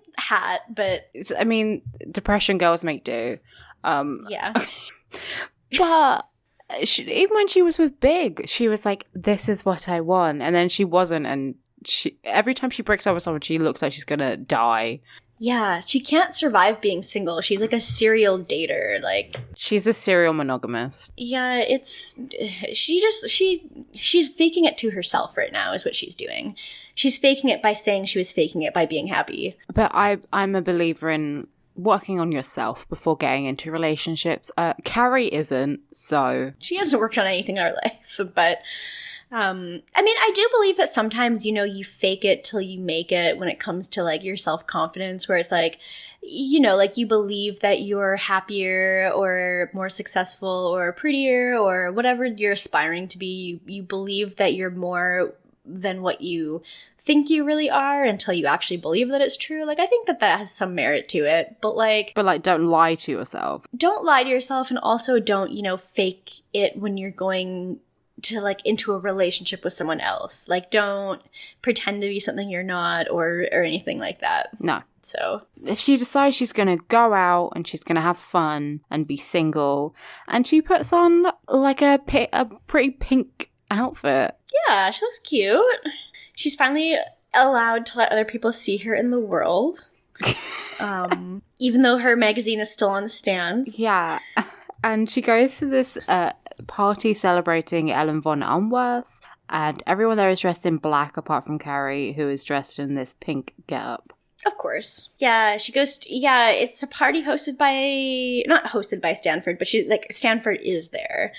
[SPEAKER 2] but...
[SPEAKER 3] I mean, depression girls make do.
[SPEAKER 2] Yeah.
[SPEAKER 3] But even when she was with Big, she was like, this is what I want. And then she wasn't. And every time she breaks up with someone, she looks like she's going to die.
[SPEAKER 2] Yeah, she can't survive being single. She's like a serial dater. Like,
[SPEAKER 3] she's a serial monogamist.
[SPEAKER 2] Yeah, she's faking it to herself right now is what she's doing. She's faking it by saying she was faking it by being happy.
[SPEAKER 3] But I'm a believer in working on yourself before getting into relationships. Carrie isn't, so
[SPEAKER 2] she hasn't worked on anything in her life. But I mean, I do believe that sometimes, you know, you fake it till you make it when it comes to like your self-confidence, where it's like, you know, like you believe that you're happier or more successful or prettier or whatever you're aspiring to be. You believe that you're more than what you think you really are until you actually believe that it's true. Like, I think that has some merit to it, but
[SPEAKER 3] don't lie to yourself.
[SPEAKER 2] Don't lie to yourself, and also don't, you know, fake it when you're going to like into a relationship with someone else. Like, don't pretend to be something you're not or anything like that.
[SPEAKER 3] No.
[SPEAKER 2] So
[SPEAKER 3] she decides she's going to go out and she's going to have fun and be single, and she puts on like a pretty pink outfit.
[SPEAKER 2] Yeah, she looks cute. She's finally allowed to let other people see her in the world. Even though her magazine is still on the stands.
[SPEAKER 3] Yeah. And she goes to this party celebrating Ellen von Unworth, and everyone there is dressed in black apart from Carrie, who is dressed in this pink getup.
[SPEAKER 2] Of course. Yeah, she goes it's a party hosted by, not hosted by Stanford, but Stanford is there.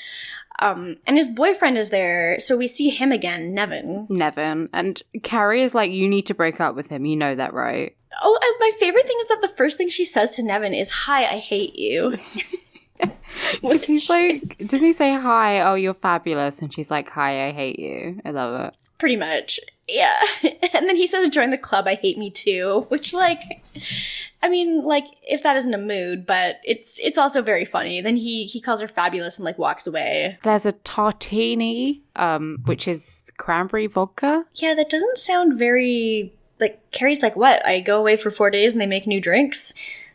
[SPEAKER 2] And his boyfriend is there, so we see him again, Nevin. And
[SPEAKER 3] Carrie is like, you need to break up with him, you know that, right?
[SPEAKER 2] Oh, and my favorite thing is that the first thing she says to Nevin is, "Hi, I hate you."
[SPEAKER 3] He's like, doesn't he say, "Hi, oh, you're fabulous," and she's like, "Hi, I hate you." I love it.
[SPEAKER 2] Pretty much. Yeah. And then he says, "Join the club, I hate me too," which, like, I mean, like, if that isn't a mood, but it's also very funny. Then he calls her fabulous and like walks away.
[SPEAKER 3] There's a tartini, which is cranberry vodka.
[SPEAKER 2] Yeah, that doesn't sound very, like, Carrie's like, "What? I go away for 4 days and they make new drinks?"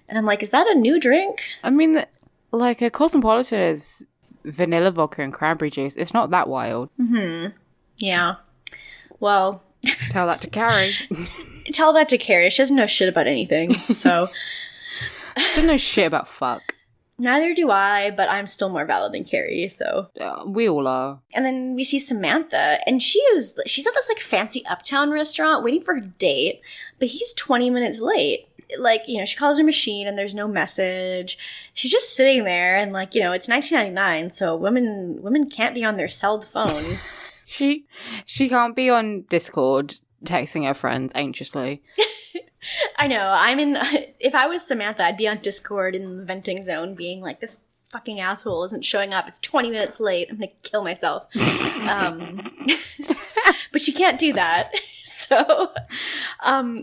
[SPEAKER 2] And I'm like, is that a new drink?
[SPEAKER 3] I mean, like, a Cosmopolitan is vanilla vodka and cranberry juice. It's not that wild.
[SPEAKER 2] Mm-hmm. Yeah. Well,
[SPEAKER 3] tell that to Carrie.
[SPEAKER 2] Tell that to Carrie. She doesn't know shit about anything, so.
[SPEAKER 3] She doesn't know shit about fuck.
[SPEAKER 2] Neither do I, but I'm still more valid than Carrie, so.
[SPEAKER 3] We all are.
[SPEAKER 2] And then we see Samantha, and she's at this, like, fancy uptown restaurant waiting for her date, but he's 20 minutes late. Like, you know, she calls her machine and there's no message. She's just sitting there, and, like, you know, it's 1999, so women can't be on their cell phones.
[SPEAKER 3] She can't be on Discord texting her friends anxiously.
[SPEAKER 2] I know. If I was Samantha, I'd be on Discord in the venting zone being like, this fucking asshole isn't showing up. It's 20 minutes late. I'm going to kill myself. But she can't do that. So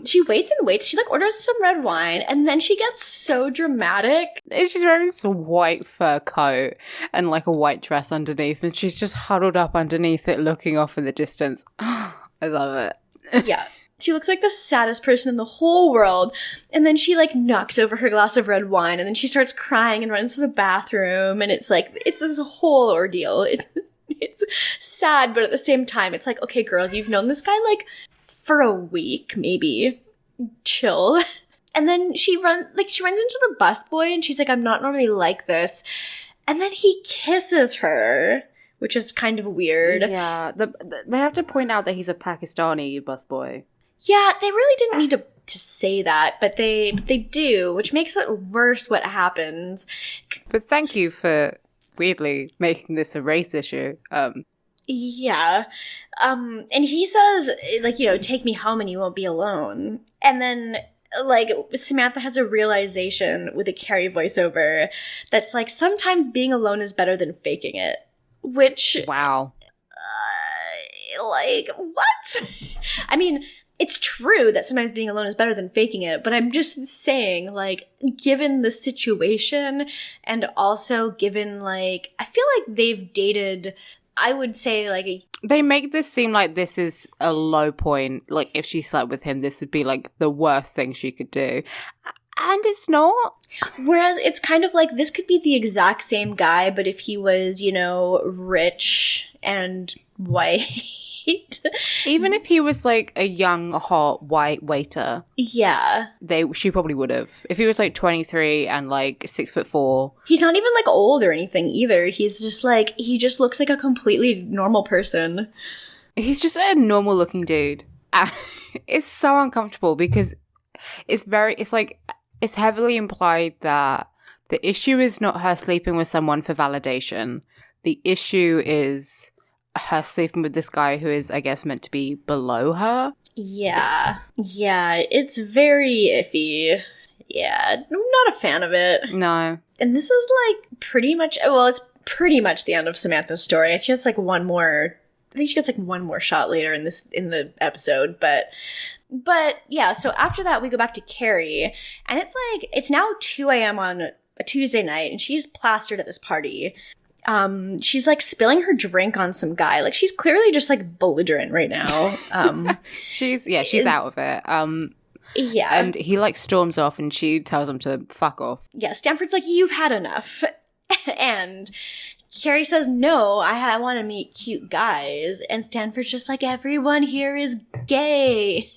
[SPEAKER 2] she waits and waits. She like orders some red wine, and then she gets so dramatic.
[SPEAKER 3] She's wearing this white fur coat and like a white dress underneath, and she's just huddled up underneath it looking off in the distance. I love it.
[SPEAKER 2] Yeah. She looks like the saddest person in the whole world. And then she like knocks over her glass of red wine, and then she starts crying and runs to the bathroom, and it's like, it's this whole ordeal. It's sad, but at the same time, it's like, okay, girl, you've known this guy like for a week, maybe. Chill. And then she runs into the busboy, and she's like, "I'm not normally like this." And then he kisses her, which is kind of weird.
[SPEAKER 3] Yeah, they have to point out that he's a Pakistani busboy.
[SPEAKER 2] Yeah, they really didn't need to say that, but they do, which makes it worse what happens.
[SPEAKER 3] But thank you for weirdly making this a race issue.
[SPEAKER 2] Yeah. And he says, like, you know, "Take me home and you won't be alone." And then, like, Samantha has a realization with a Carrie voiceover that's like, sometimes being alone is better than faking it. Which...
[SPEAKER 3] Wow.
[SPEAKER 2] Like, what? I mean, it's true that sometimes being alone is better than faking it, but I'm just saying, like, given the situation, and also given, like, I feel like they've dated... I would say, like...
[SPEAKER 3] They make this seem like this is a low point. Like, if she slept with him, this would be, like, the worst thing she could do. And it's not.
[SPEAKER 2] Whereas it's kind of like, this could be the exact same guy, but if he was, you know, rich and white.
[SPEAKER 3] Even if he was like a young, hot, white waiter.
[SPEAKER 2] Yeah.
[SPEAKER 3] She probably would have. If he was like 23 and like 6'4".
[SPEAKER 2] He's not even like old or anything either. He's just like, he just looks like a completely normal person.
[SPEAKER 3] He's just a normal looking dude. It's so uncomfortable because it's heavily implied that the issue is not her sleeping with someone for validation. The issue is her sleeping with this guy who is, I guess, meant to be below her.
[SPEAKER 2] Yeah. Yeah, it's very iffy. Yeah, I'm not a fan of it.
[SPEAKER 3] No.
[SPEAKER 2] And this is like pretty much, well, it's pretty much the end of Samantha's story. She gets like one more, I think she gets like one more shot later in the episode, but yeah, so after that we go back to Carrie, and it's like, it's now 2 a.m. on a Tuesday night, and she's plastered at this party. She's like spilling her drink on some guy. Like, she's clearly just like belligerent right now.
[SPEAKER 3] She's out of it.
[SPEAKER 2] Yeah.
[SPEAKER 3] And he like storms off and she tells him to fuck off.
[SPEAKER 2] Yeah, Stanford's like, you've had enough. And Carrie says, no, I want to meet cute guys. And Stanford's just like, everyone here is gay.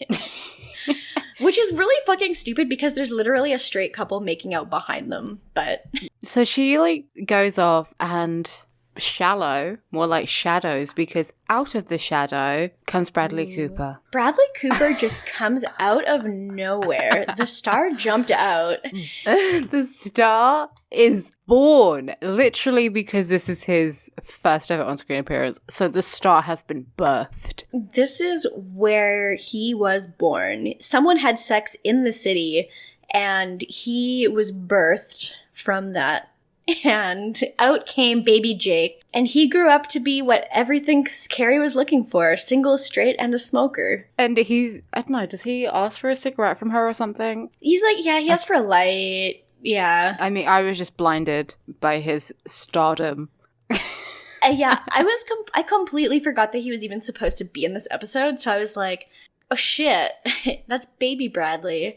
[SPEAKER 2] Which is really fucking stupid because there's literally a straight couple making out behind them. But
[SPEAKER 3] so she like goes off, and shallow, more like shadows, because out of the shadow comes Bradley Cooper.
[SPEAKER 2] Bradley Cooper just comes out of nowhere. The star jumped out.
[SPEAKER 3] The star is born, literally, because this is his first ever on-screen appearance. So the star has been birthed.
[SPEAKER 2] This is where he was born. Someone had sex in the city, and he was birthed from that. And out came baby Jake, and he grew up to be what everything Carrie was looking for: single, straight, and a smoker.
[SPEAKER 3] And he's, I don't know, does he ask for a cigarette from her or something?
[SPEAKER 2] He's like, yeah, he asked for a light. Yeah.
[SPEAKER 3] I mean, I was just blinded by his stardom.
[SPEAKER 2] Yeah, I completely forgot that he was even supposed to be in this episode, so I was like, oh shit, that's baby Bradley.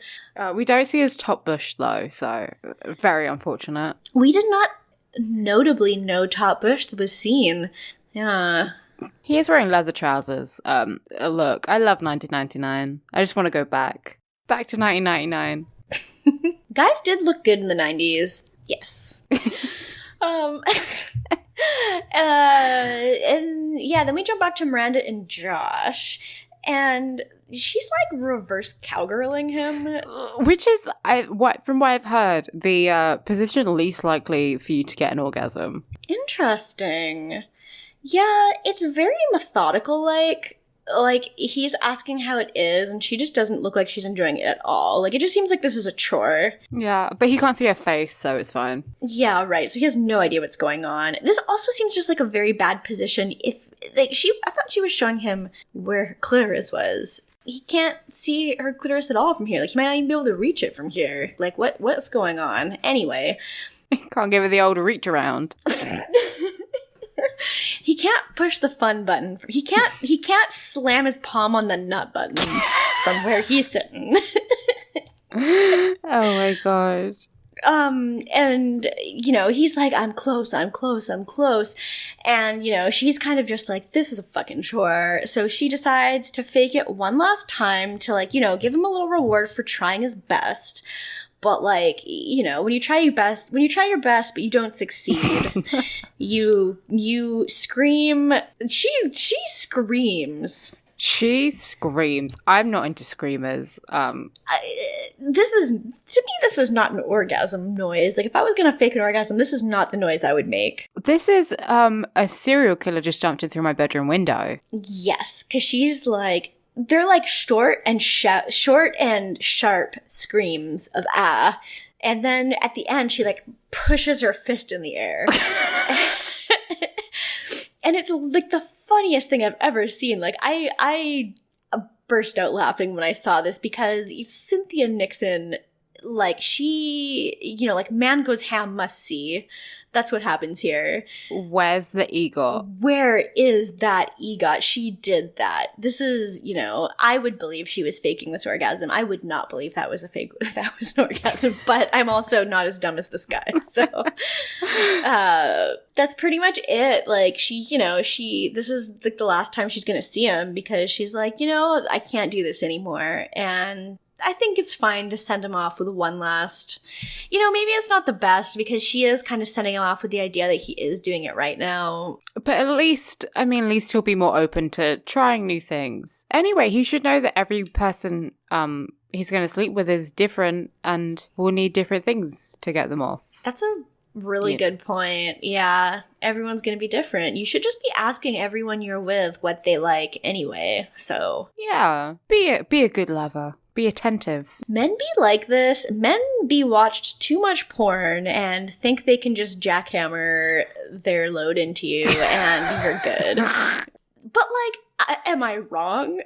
[SPEAKER 3] We don't see his top bush though, so very unfortunate.
[SPEAKER 2] We did not notably know top bush was seen. Yeah.
[SPEAKER 3] He is wearing leather trousers. Look, I love 1999. I just want to go back to 1999.
[SPEAKER 2] Guys did look good in the 90s. Yes. And yeah, then we jump back to Miranda and Josh, and she's like reverse cowgirling him,
[SPEAKER 3] which is, from what I've heard, the position least likely for you to get an orgasm.
[SPEAKER 2] Interesting. Yeah, it's very methodical. Like he's asking how it is, and she just doesn't look like she's enjoying it at all. Like, it just seems like this is a chore.
[SPEAKER 3] Yeah, but he can't see her face, so it's fine.
[SPEAKER 2] Yeah, right. So he has no idea what's going on. This also seems just like a very bad position. If like I thought she was showing him where her clitoris was. He can't see her clitoris at all from here. Like, he might not even be able to reach it from here. Like, what's going on? Anyway,
[SPEAKER 3] can't give her the old reach around.
[SPEAKER 2] He can't push the fun button. He can't slam his palm on the nut button from where he's sitting.
[SPEAKER 3] Oh my god.
[SPEAKER 2] And, you know, he's like, I'm close. And, you know, she's kind of just like, this is a fucking chore. So she decides to fake it one last time to, like, you know, give him a little reward for trying his best. But, like, you know, when you try your best, but you don't succeed, you scream. She screams.
[SPEAKER 3] She screams. I'm not into screamers.
[SPEAKER 2] This is not an orgasm noise. Like, if I was gonna fake an orgasm, this is not the noise I would make.
[SPEAKER 3] This is a serial killer just jumped in through my bedroom window.
[SPEAKER 2] Yes, because she's like, they're like short and sharp screams of ah, and then at the end she like pushes her fist in the air. And it's like the funniest thing I've ever seen. Like, I burst out laughing when I saw this because Cynthia Nixon like she, you know, like man goes ham must see. That's what happens here.
[SPEAKER 3] Where's the EGOT?
[SPEAKER 2] Where is that EGOT? She did that. This is, you know, I would believe she was faking this orgasm. I would not believe that was an orgasm, but I'm also not as dumb as this guy. So that's pretty much it. Like she, you know, this is like the last time she's going to see him because she's like, you know, I can't do this anymore. And I think it's fine to send him off with one last, you know, maybe it's not the best because she is kind of sending him off with the idea that he is doing it right now.
[SPEAKER 3] But at least he'll be more open to trying new things. Anyway, he should know that every person he's going to sleep with is different and will need different things to get them off.
[SPEAKER 2] That's a really good point. Yeah, everyone's going to be different. You should just be asking everyone you're with what they like anyway. So
[SPEAKER 3] yeah, be a good lover. Be attentive.
[SPEAKER 2] Men be like this. Men be watched too much porn and think they can just jackhammer their load into you and you're good. But like, am I wrong?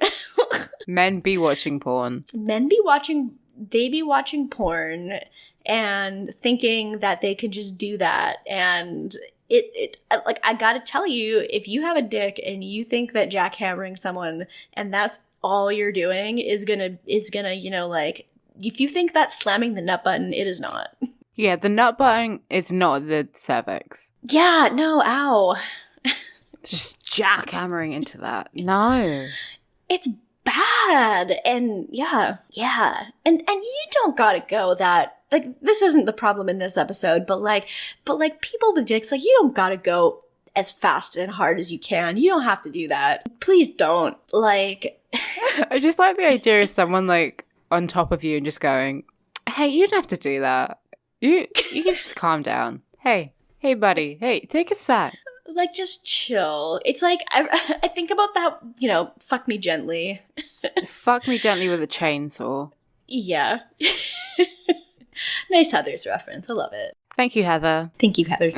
[SPEAKER 3] Men be watching porn.
[SPEAKER 2] They be watching porn and thinking that they can just do that. And it like, I gotta tell you, if you have a dick and you think that jackhammering someone and that's all you're doing is gonna, you know, like, if you think that's slamming the nut button, it is not.
[SPEAKER 3] Yeah, the nut button is not the cervix.
[SPEAKER 2] Yeah, no, ow.
[SPEAKER 3] Just jackhammering into that. No.
[SPEAKER 2] It's bad. And yeah. And you don't gotta go that, like, this isn't the problem in this episode, but people with dicks, like, you don't gotta go as fast and hard as you can. You don't have to do that. Please don't. Like,
[SPEAKER 3] I just like the idea of someone like on top of you and just going, hey, you don't have to do that. You can just calm down. Hey buddy, hey, take a sec.
[SPEAKER 2] Like, just chill. It's like, I think about that, you know, fuck me gently.
[SPEAKER 3] Fuck me gently with a chainsaw.
[SPEAKER 2] Yeah. Nice Heather's reference. I love it.
[SPEAKER 3] Thank you, Heather.
[SPEAKER 2] Thank you, Heather.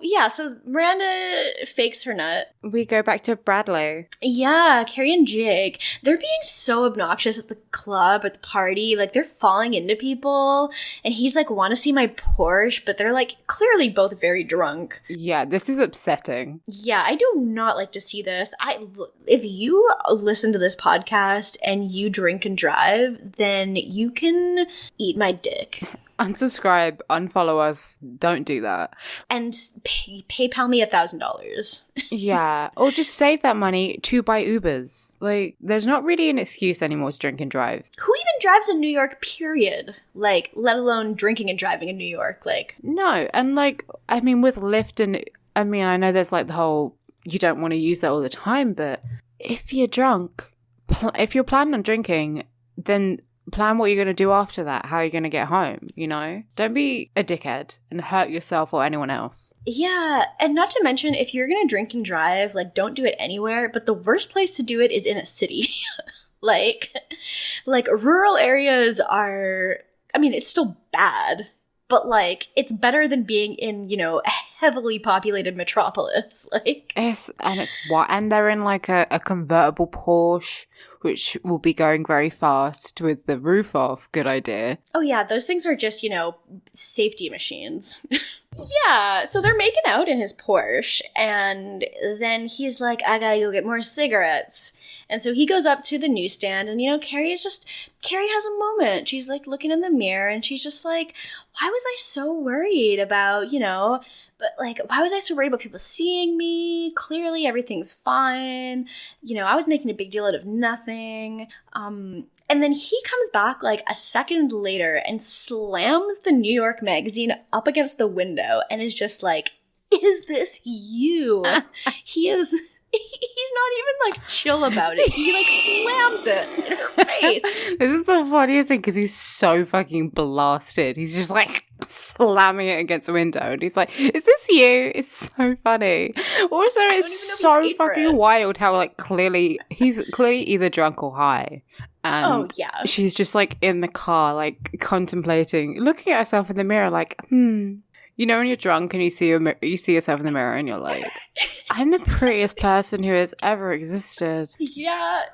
[SPEAKER 2] Yeah, so Miranda fakes her nut.
[SPEAKER 3] We go back to Bradley.
[SPEAKER 2] Yeah, Carrie and Jake. They're being so obnoxious at the club, at the party. Like, they're falling into people. And he's like, want to see my Porsche? But they're like, clearly both very drunk.
[SPEAKER 3] Yeah, this is upsetting.
[SPEAKER 2] Yeah, I do not like to see this. If you listen to this podcast and you drink and drive, then you can eat my dick.
[SPEAKER 3] Unsubscribe, unfollow us, don't do that.
[SPEAKER 2] And PayPal me $1,000.
[SPEAKER 3] Yeah, or just save that money to buy Ubers. Like, there's not really an excuse anymore to drink and drive.
[SPEAKER 2] Who even drives in New York, period? Like, let alone drinking and driving in New York, like.
[SPEAKER 3] No, and like, I mean, with Lyft and, I mean, I know there's like the whole, you don't want to use that all the time, but if you're drunk, if you're planning on drinking, then plan what you're going to do after that, how you're going to get home, you know? Don't be a dickhead and hurt yourself or anyone else.
[SPEAKER 2] Yeah, and not to mention, if you're going to drink and drive, like, don't do it anywhere, but the worst place to do it is in a city. like rural areas are, I mean, it's still bad, but, like, it's better than being in, you know, a heavily populated metropolis. Like,
[SPEAKER 3] and they're in, like, a convertible Porsche, which will be going very fast with the roof off. Good idea.
[SPEAKER 2] Oh, yeah, those things are just, you know, safety machines. Yeah, so they're making out in his Porsche, and then he's like, I gotta go get more cigarettes. And so he goes up to the newsstand, and, you know, Carrie has a moment. She's, like, looking in the mirror, and she's just like, why was I so worried about, you know, but, like, why was I so worried about people seeing me? Clearly everything's fine. You know, I was making a big deal out of nothing. And then he comes back like a second later and slams the New York Magazine up against the window and is just like, is this you? He's not even like chill about it. He like slams it in her face.
[SPEAKER 3] This is the funniest thing because he's so fucking blasted. He's just like slamming it against the window and he's like, is this you? It's so funny. Also, it's so fucking wild how like he's clearly either drunk or high. And she's just like in the car, like contemplating, looking at herself in the mirror, like, You know when you're drunk and you see you see yourself in the mirror and you're like, I'm the prettiest person who has ever existed.
[SPEAKER 2] Yeah.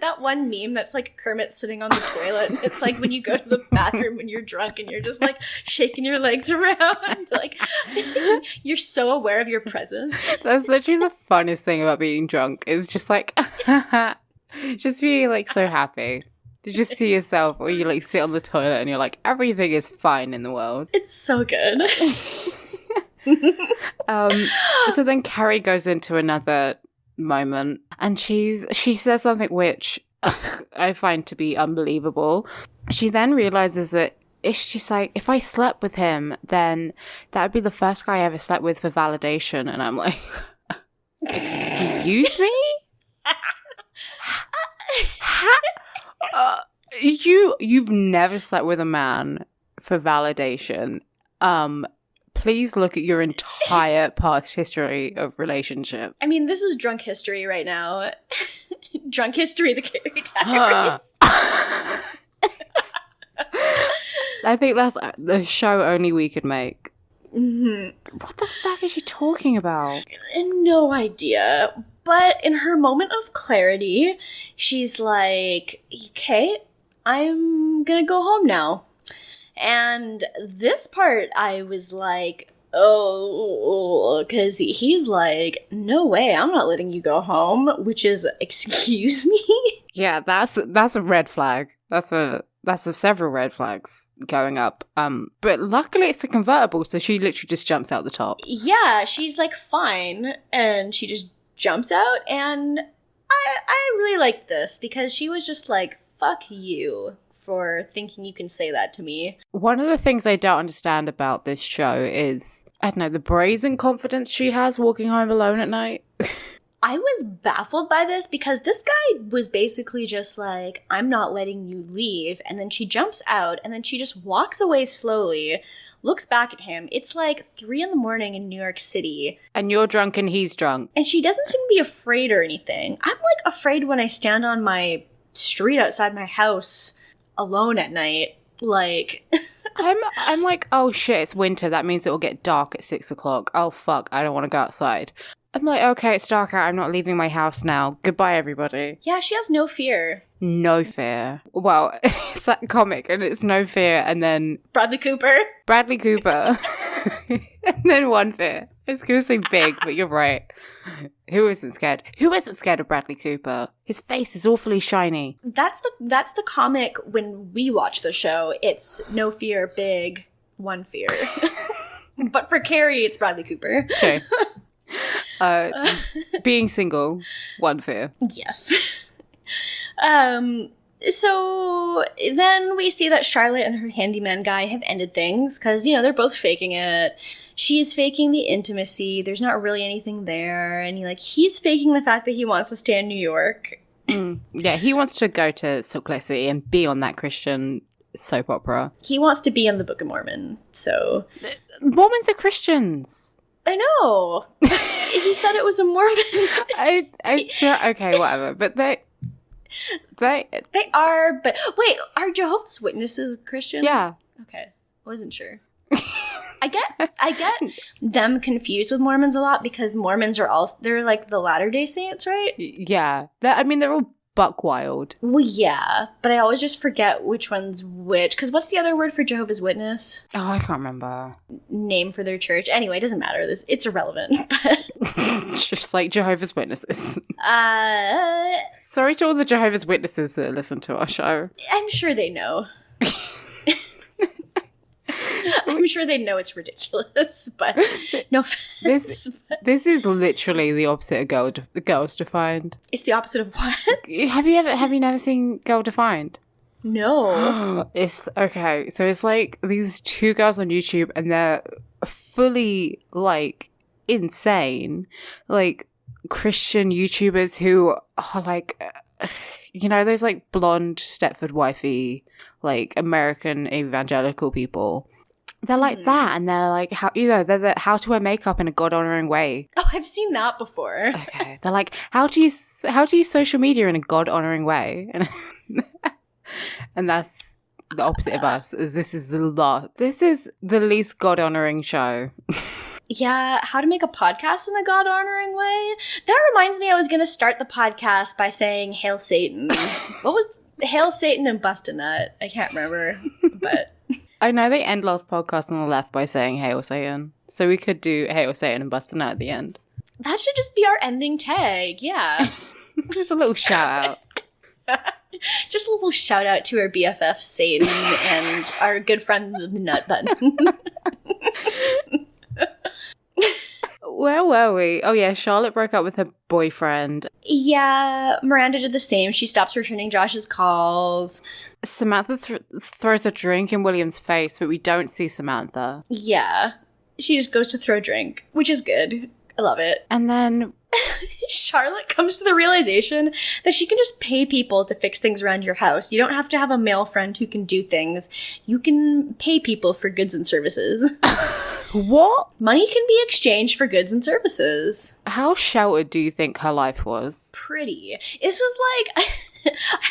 [SPEAKER 2] That one meme that's like Kermit sitting on the toilet. It's like when you go to the bathroom when you're drunk and you're just like shaking your legs around. Like you're so aware of your presence.
[SPEAKER 3] That's literally the funniest thing about being drunk is just like, just being like so happy. To just see yourself, or you like sit on the toilet and you're like, everything is fine in the world.
[SPEAKER 2] It's so good.
[SPEAKER 3] So then Carrie goes into another moment and she says something which I find to be unbelievable. She then realizes that if I slept with him, then that would be the first guy I ever slept with for validation. And I'm like, excuse me? You've never slept with a man for validation. Please look at your entire past history of relationship.
[SPEAKER 2] I mean, this is drunk history right now. Drunk history, the Carrie Diaries.
[SPEAKER 3] I think that's the show only we could make.
[SPEAKER 2] Mm-hmm.
[SPEAKER 3] What the fuck is she talking about?
[SPEAKER 2] No idea. But in her moment of clarity, she's like, okay, I'm gonna go home now. And this part, I was like, oh, because he's like, no way, I'm not letting you go home, which is, excuse me?
[SPEAKER 3] Yeah, that's a red flag. That's several red flags going up. But luckily it's a convertible, so she literally just jumps out the top.
[SPEAKER 2] Yeah, she's like, fine, and she just jumps out, and I really like this, because she was just like, fuck you for thinking you can say that to me.
[SPEAKER 3] One of the things I don't understand about this show is, I don't know, the brazen confidence she has walking home alone at night.
[SPEAKER 2] I was baffled by this because this guy was basically just like, I'm not letting you leave. And then she jumps out and then she just walks away slowly, looks back at him. It's like 3 a.m. in New York City.
[SPEAKER 3] And you're drunk and he's drunk.
[SPEAKER 2] And she doesn't seem to be afraid or anything. I'm like afraid when I stand on my street outside my house alone at night. Like...
[SPEAKER 3] I'm like, oh shit, it's winter. That means it will get dark at 6 o'clock. Oh fuck, I don't want to go outside. I'm like, okay, it's dark out. I'm not leaving my house now. Goodbye, everybody.
[SPEAKER 2] Yeah, she has no fear.
[SPEAKER 3] No fear. Well, it's that comic, and it's no fear, and then...
[SPEAKER 2] Bradley Cooper.
[SPEAKER 3] And then one fear. I was going to say big, but you're right. Who isn't scared? Who isn't scared of Bradley Cooper? His face is awfully shiny.
[SPEAKER 2] That's the comic when we watch the show. It's no fear, big, one fear. But for Carrie, it's Bradley Cooper.
[SPEAKER 3] True. Being single, one fear.
[SPEAKER 2] Yes. So then we see that Charlotte and her handyman guy have ended things because, you know, they're both faking it. She's faking the intimacy. There's not really anything there. And he's faking the fact that he wants to stay in New York.
[SPEAKER 3] Yeah, he wants to go to Salt Lake City and be on that Christian soap opera.
[SPEAKER 2] He wants to be in the Book of Mormon, so...
[SPEAKER 3] Mormons are Christians.
[SPEAKER 2] I know. He said it was a Mormon.
[SPEAKER 3] Okay, whatever. But they
[SPEAKER 2] are, but wait, are Jehovah's Witnesses Christian?
[SPEAKER 3] Yeah.
[SPEAKER 2] Okay. Wasn't sure. I get them confused with Mormons a lot because Mormons are they're like the Latter-day Saints, right?
[SPEAKER 3] Yeah. They're all buck wild.
[SPEAKER 2] Well, yeah, but I always just forget which one's which. Because what's the other word for Jehovah's Witness?
[SPEAKER 3] Oh, I can't remember.
[SPEAKER 2] Name for their church. Anyway, it doesn't matter. It's irrelevant. But
[SPEAKER 3] just like Jehovah's Witnesses. Sorry to all the Jehovah's Witnesses that listen to our show.
[SPEAKER 2] I'm sure they know. I'm sure they know it's ridiculous, but no offense.
[SPEAKER 3] This is literally the opposite of Girls Defined.
[SPEAKER 2] It's the opposite of what?
[SPEAKER 3] Have you never seen Girl Defined?
[SPEAKER 2] No.
[SPEAKER 3] It's okay. So it's like these 2 girls on YouTube, and they're fully like insane, like Christian YouTubers who are like, you know, those like blonde Stepford wifey, like American evangelical people. They're like that, and they're like, they're the how to wear makeup in a God-honoring way.
[SPEAKER 2] Oh, I've seen that before.
[SPEAKER 3] Okay, they're like, how to use social media in a God-honoring way, and that's the opposite of us. Is this is the least God-honoring show.
[SPEAKER 2] Yeah, how to make a podcast in a God-honoring way? That reminds me, I was going to start the podcast by saying Hail Satan. What was Hail Satan and Bust a Nut? I can't remember, but...
[SPEAKER 3] I know they end last podcast on the left by saying Hail Satan. So we could do Hail Satan and Bust a Nut at the end.
[SPEAKER 2] That should just be our ending tag, yeah.
[SPEAKER 3] Just a little shout out.
[SPEAKER 2] Just a little shout out to our BFF Satan and our good friend the Nut Button.
[SPEAKER 3] Where were we? Oh yeah, Charlotte broke up with her boyfriend.
[SPEAKER 2] Yeah, Miranda did the same. She stops returning Josh's calls.
[SPEAKER 3] Samantha throws a drink in William's face, but we don't see Samantha.
[SPEAKER 2] Yeah. She just goes to throw a drink, which is good. I love it.
[SPEAKER 3] And then
[SPEAKER 2] Charlotte comes to the realization that she can just pay people to fix things around your house. You don't have to have a male friend who can do things. You can pay people for goods and services.
[SPEAKER 3] What?
[SPEAKER 2] Money can be exchanged for goods and services.
[SPEAKER 3] How sheltered do you think her life was?
[SPEAKER 2] Pretty. This is like...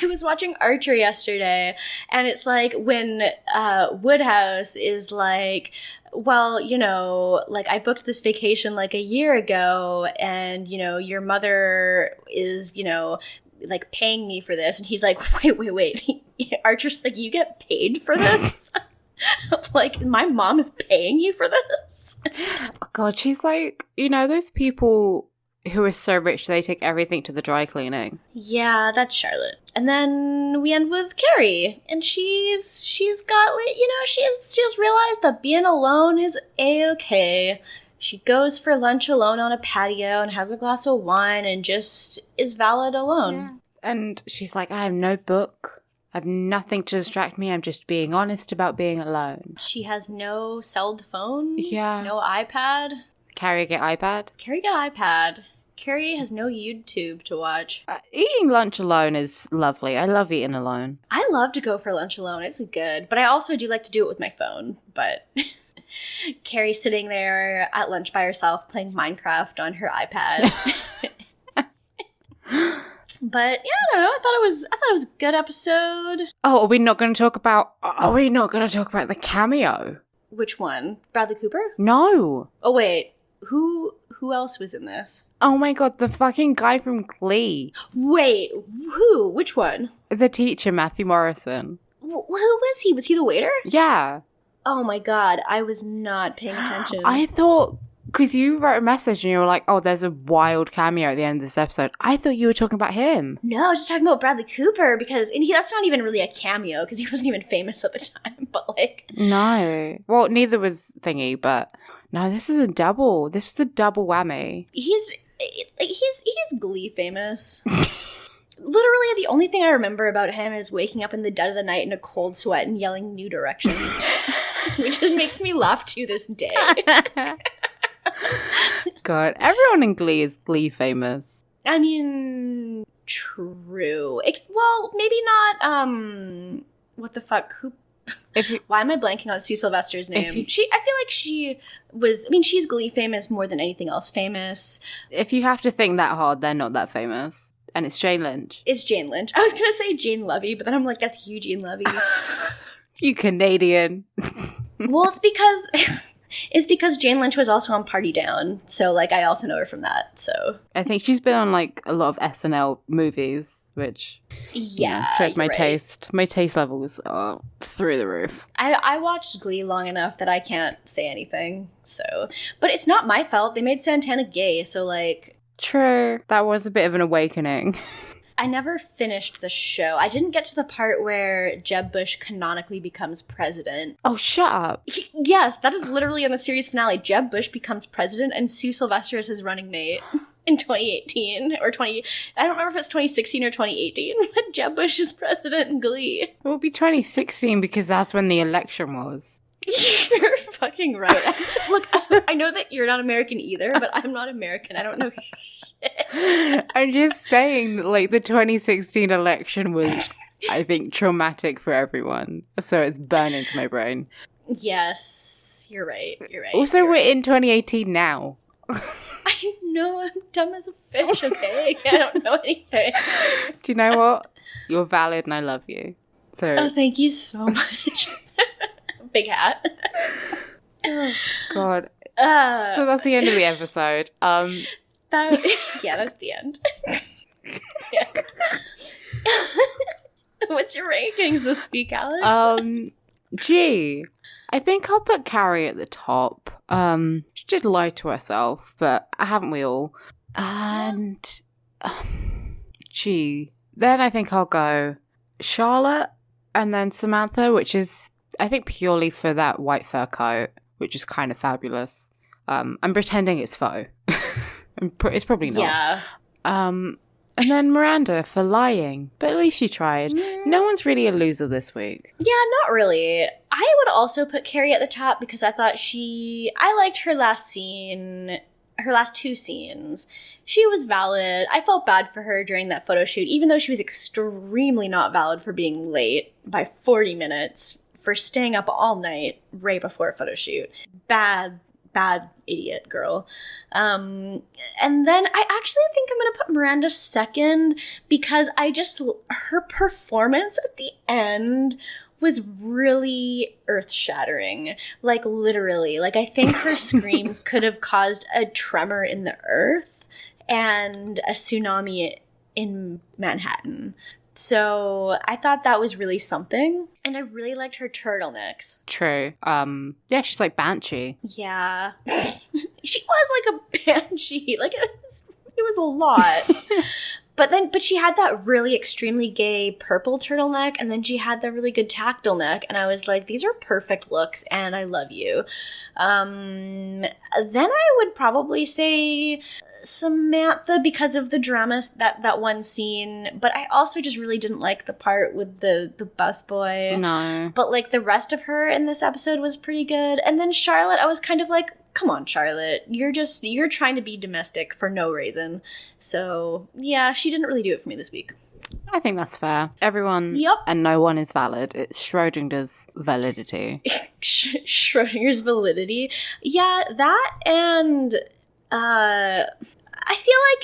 [SPEAKER 2] I was watching Archer yesterday, and it's like when Woodhouse is like, well, you know, like I booked this vacation like a year ago, and, you know, your mother is, you know, like paying me for this. And he's like, wait. Archer's like, you get paid for this? Like, my mom is paying you for this?
[SPEAKER 3] Oh God, she's like, you know, those people who are so rich they take everything to the dry cleaning.
[SPEAKER 2] Yeah, that's Charlotte. And then we end with Carrie, and she's got, you know, she's realized that being alone is a-okay. She goes for lunch alone on a patio and has a glass of wine and just is valid alone.
[SPEAKER 3] Yeah. And she's like, I have no book. I have nothing to distract me. I'm just being honest about being alone.
[SPEAKER 2] She has no celled phone.
[SPEAKER 3] Yeah.
[SPEAKER 2] No iPad.
[SPEAKER 3] Carrie get iPad?
[SPEAKER 2] Carrie got iPad. Carrie has no YouTube to watch.
[SPEAKER 3] Eating lunch alone is lovely. I love eating alone.
[SPEAKER 2] I love to go for lunch alone. It's good. But I also do like to do it with my phone. But Carrie's sitting there at lunch by herself playing Minecraft on her iPad. But yeah, I don't know. I thought it was a good episode.
[SPEAKER 3] Oh, are we not going to talk about the cameo?
[SPEAKER 2] Which one? Bradley Cooper?
[SPEAKER 3] No.
[SPEAKER 2] Oh wait. Who else was in this?
[SPEAKER 3] Oh my God, the fucking guy from Glee.
[SPEAKER 2] Wait, who? Which one?
[SPEAKER 3] The teacher, Matthew Morrison.
[SPEAKER 2] Who was he? Was he the waiter?
[SPEAKER 3] Yeah.
[SPEAKER 2] Oh my God, I was not paying attention.
[SPEAKER 3] I thought, because you wrote a message and you were like, oh, there's a wild cameo at the end of this episode. I thought you were talking about him.
[SPEAKER 2] No, I was just talking about Bradley Cooper because that's not even really a cameo because he wasn't even famous at the time. But like,
[SPEAKER 3] no. Well, neither was Thingy, but no, this is a double. This is a double whammy.
[SPEAKER 2] He's Glee famous. Literally, the only thing I remember about him is waking up in the dead of the night in a cold sweat and yelling New Directions, which just makes me laugh to this day.
[SPEAKER 3] God, everyone in Glee is Glee famous.
[SPEAKER 2] I mean, true. Well, maybe not, what the fuck? Why am I blanking on Sue Sylvester's name? I feel like she's Glee famous more than anything else famous.
[SPEAKER 3] If you have to think that hard, they're not that famous. And it's Jane Lynch.
[SPEAKER 2] It's Jane Lynch. I was going to say Jane Levy, but then I'm like, that's Eugene Levy.
[SPEAKER 3] You Canadian.
[SPEAKER 2] Well, it's because Jane Lynch was also on Party Down. So, like, I also know her from that, so.
[SPEAKER 3] I think she's been on, like, a lot of SNL movies, which shows my taste. My taste levels are through the roof.
[SPEAKER 2] I watched Glee long enough that I can't say anything, so. But it's not my fault. They made Santana gay, so, like.
[SPEAKER 3] True. That was a bit of an awakening.
[SPEAKER 2] I never finished the show. I didn't get to the part where Jeb Bush canonically becomes president.
[SPEAKER 3] Oh, shut up.
[SPEAKER 2] Yes, that is literally in the series finale. Jeb Bush becomes president and Sue Sylvester is his running mate in 2018 or I don't remember if it's 2016 or 2018, but Jeb Bush is president in Glee.
[SPEAKER 3] It will be 2016 because that's when the election was.
[SPEAKER 2] You're fucking right. Look, I know that you're not American either, but I'm not American. I don't know shit.
[SPEAKER 3] I'm just saying that, like, the 2016 election was, I think, traumatic for everyone. So it's burned into my brain.
[SPEAKER 2] Yes, you're right.
[SPEAKER 3] Also, we're in 2018 now.
[SPEAKER 2] I know, I'm dumb as a fish, okay? I don't know anything.
[SPEAKER 3] Do you know what? You're valid and I love you. So,
[SPEAKER 2] Oh, thank you so much. Big hat.
[SPEAKER 3] oh, God.
[SPEAKER 2] Uh,
[SPEAKER 3] So that's the end of the episode.
[SPEAKER 2] yeah, that's the end. Yeah. What's your rankings this week, Alex?
[SPEAKER 3] Gee, I think I'll put Carrie at the top. She did lie to herself, but haven't we all? And gee, then I think I'll go Charlotte and then Samantha, which is I think purely for that white fur coat, which is kind of fabulous. I'm pretending it's faux. It's probably not.
[SPEAKER 2] Yeah.
[SPEAKER 3] And then Miranda for lying, but at least she tried. No one's really a loser this week.
[SPEAKER 2] Yeah, not really. I would also put Carrie at the top because I thought I liked her last scene, her last two scenes. She was valid. I felt bad for her during that photo shoot, even though she was extremely not valid for being late by 40 minutes, for staying up all night right before a photo shoot. Bad idiot girl. And then I actually think I'm going to put Miranda second because her performance at the end was really earth-shattering. Like, literally. Like, I think her screams could have caused a tremor in the earth and a tsunami in Manhattan. So I thought that was really something. And I really liked her turtlenecks.
[SPEAKER 3] True. Yeah, she's like Banshee.
[SPEAKER 2] Yeah. She was like a banshee. Like, it was a lot. But she had that really extremely gay purple turtleneck, and then she had the really good tactile neck, and I was like, these are perfect looks, and I love you. Then I would probably say Samantha because of the drama, that one scene, but I also just really didn't like the part with the busboy.
[SPEAKER 3] No.
[SPEAKER 2] But like the rest of her in this episode was pretty good. And then Charlotte, I was kind of like, come on, Charlotte, you're trying to be domestic for no reason. So yeah, she didn't really do it for me this week.
[SPEAKER 3] I think that's fair. Everyone and no one is valid. It's Schrodinger's validity.
[SPEAKER 2] Schrodinger's validity. Yeah, that and I feel like,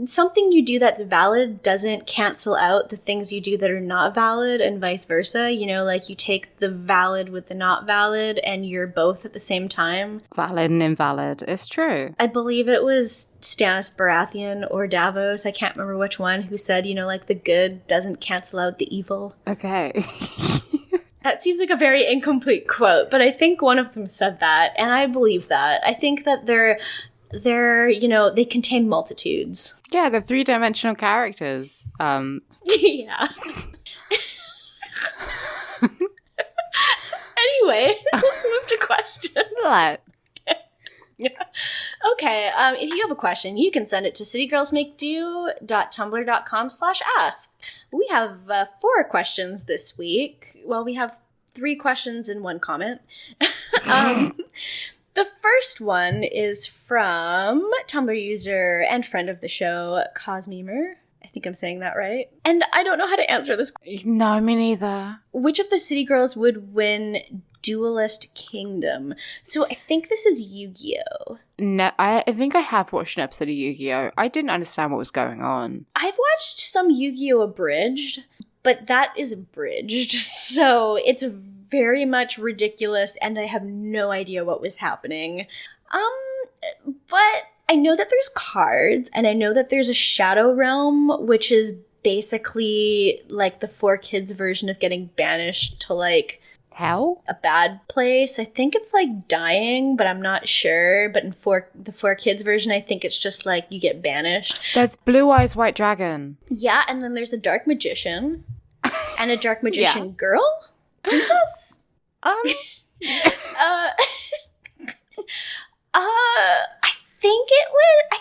[SPEAKER 2] something you do that's valid doesn't cancel out the things you do that are not valid and vice versa. Like you take the valid with the not valid and you're both at the same time.
[SPEAKER 3] Valid and invalid. It's true.
[SPEAKER 2] I believe it was Stannis Baratheon or Davos, I can't remember which one, who said, like the good doesn't cancel out the evil.
[SPEAKER 3] Okay.
[SPEAKER 2] That seems like a very incomplete quote, but I think one of them said that, and I believe that. I think that they're they contain multitudes.
[SPEAKER 3] Yeah, they're three-dimensional characters.
[SPEAKER 2] Yeah. Anyway, let's move to questions.
[SPEAKER 3] Let's.
[SPEAKER 2] Yeah. Okay, if you have a question, you can send it to citygirlsmakedo.tumblr.com/ask. We have 4 questions this week. Well, we have 3 questions and 1 comment. The first one is from Tumblr user and friend of the show, Cosmemer. I think I'm saying that right. And I don't know how to answer this.
[SPEAKER 3] No, me neither.
[SPEAKER 2] Which of the city girls would win Duelist Kingdom? So I think this is Yu-Gi-Oh!
[SPEAKER 3] No, I think I have watched an episode of Yu-Gi-Oh! I didn't understand what was going on.
[SPEAKER 2] I've watched some Yu-Gi-Oh! Abridged, but that is abridged, so it's very much ridiculous, and I have no idea what was happening. But I know that there's cards, and I know that there's a Shadow Realm, which is basically like the 4Kids version of getting banished to like
[SPEAKER 3] hell?
[SPEAKER 2] A bad place. I think it's like dying, but I'm not sure. But in the 4Kids version, I think it's just like you get banished.
[SPEAKER 3] There's Blue Eyes White Dragon.
[SPEAKER 2] Yeah, and then there's a Dark Magician and a Dark Magician girl? Princess? I think it would.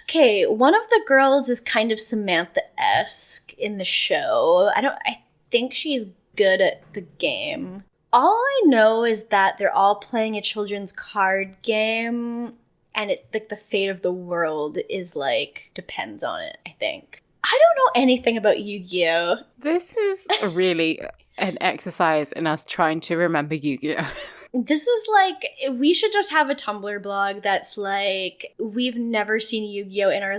[SPEAKER 2] Okay, one of the girls is kind of Samantha-esque in the show. I think she's good at the game. All I know is that they're all playing a children's card game, and it like the fate of the world is like depends on it, I think. I don't know anything about Yu-Gi-Oh!
[SPEAKER 3] This is really an exercise in us trying to remember Yu-Gi-Oh!
[SPEAKER 2] This is like, we should just have a Tumblr blog that's like, we've never seen Yu-Gi-Oh! in our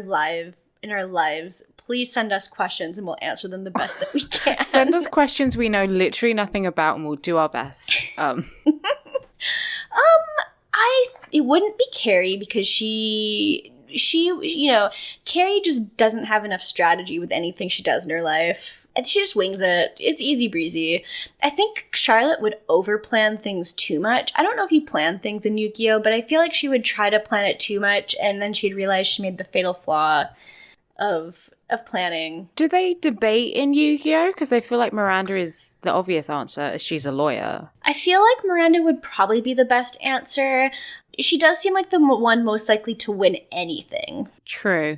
[SPEAKER 2] lives, please send us questions and we'll answer them the best that we can.
[SPEAKER 3] Send us questions we know literally nothing about and we'll do our best.
[SPEAKER 2] It wouldn't be Carrie because she, Carrie just doesn't have enough strategy with anything she does in her life. And she just wings it. It's easy breezy. I think Charlotte would overplan things too much. I don't know if you plan things in Yu-Gi-Oh, but I feel like she would try to plan it too much and then she'd realize she made the fatal flaw of planning.
[SPEAKER 3] Do they debate in Yu-Gi-Oh? Because I feel like Miranda is the obvious answer, as she's a lawyer.
[SPEAKER 2] I feel like Miranda would probably be the best answer. She does seem like the one most likely to win anything.
[SPEAKER 3] True.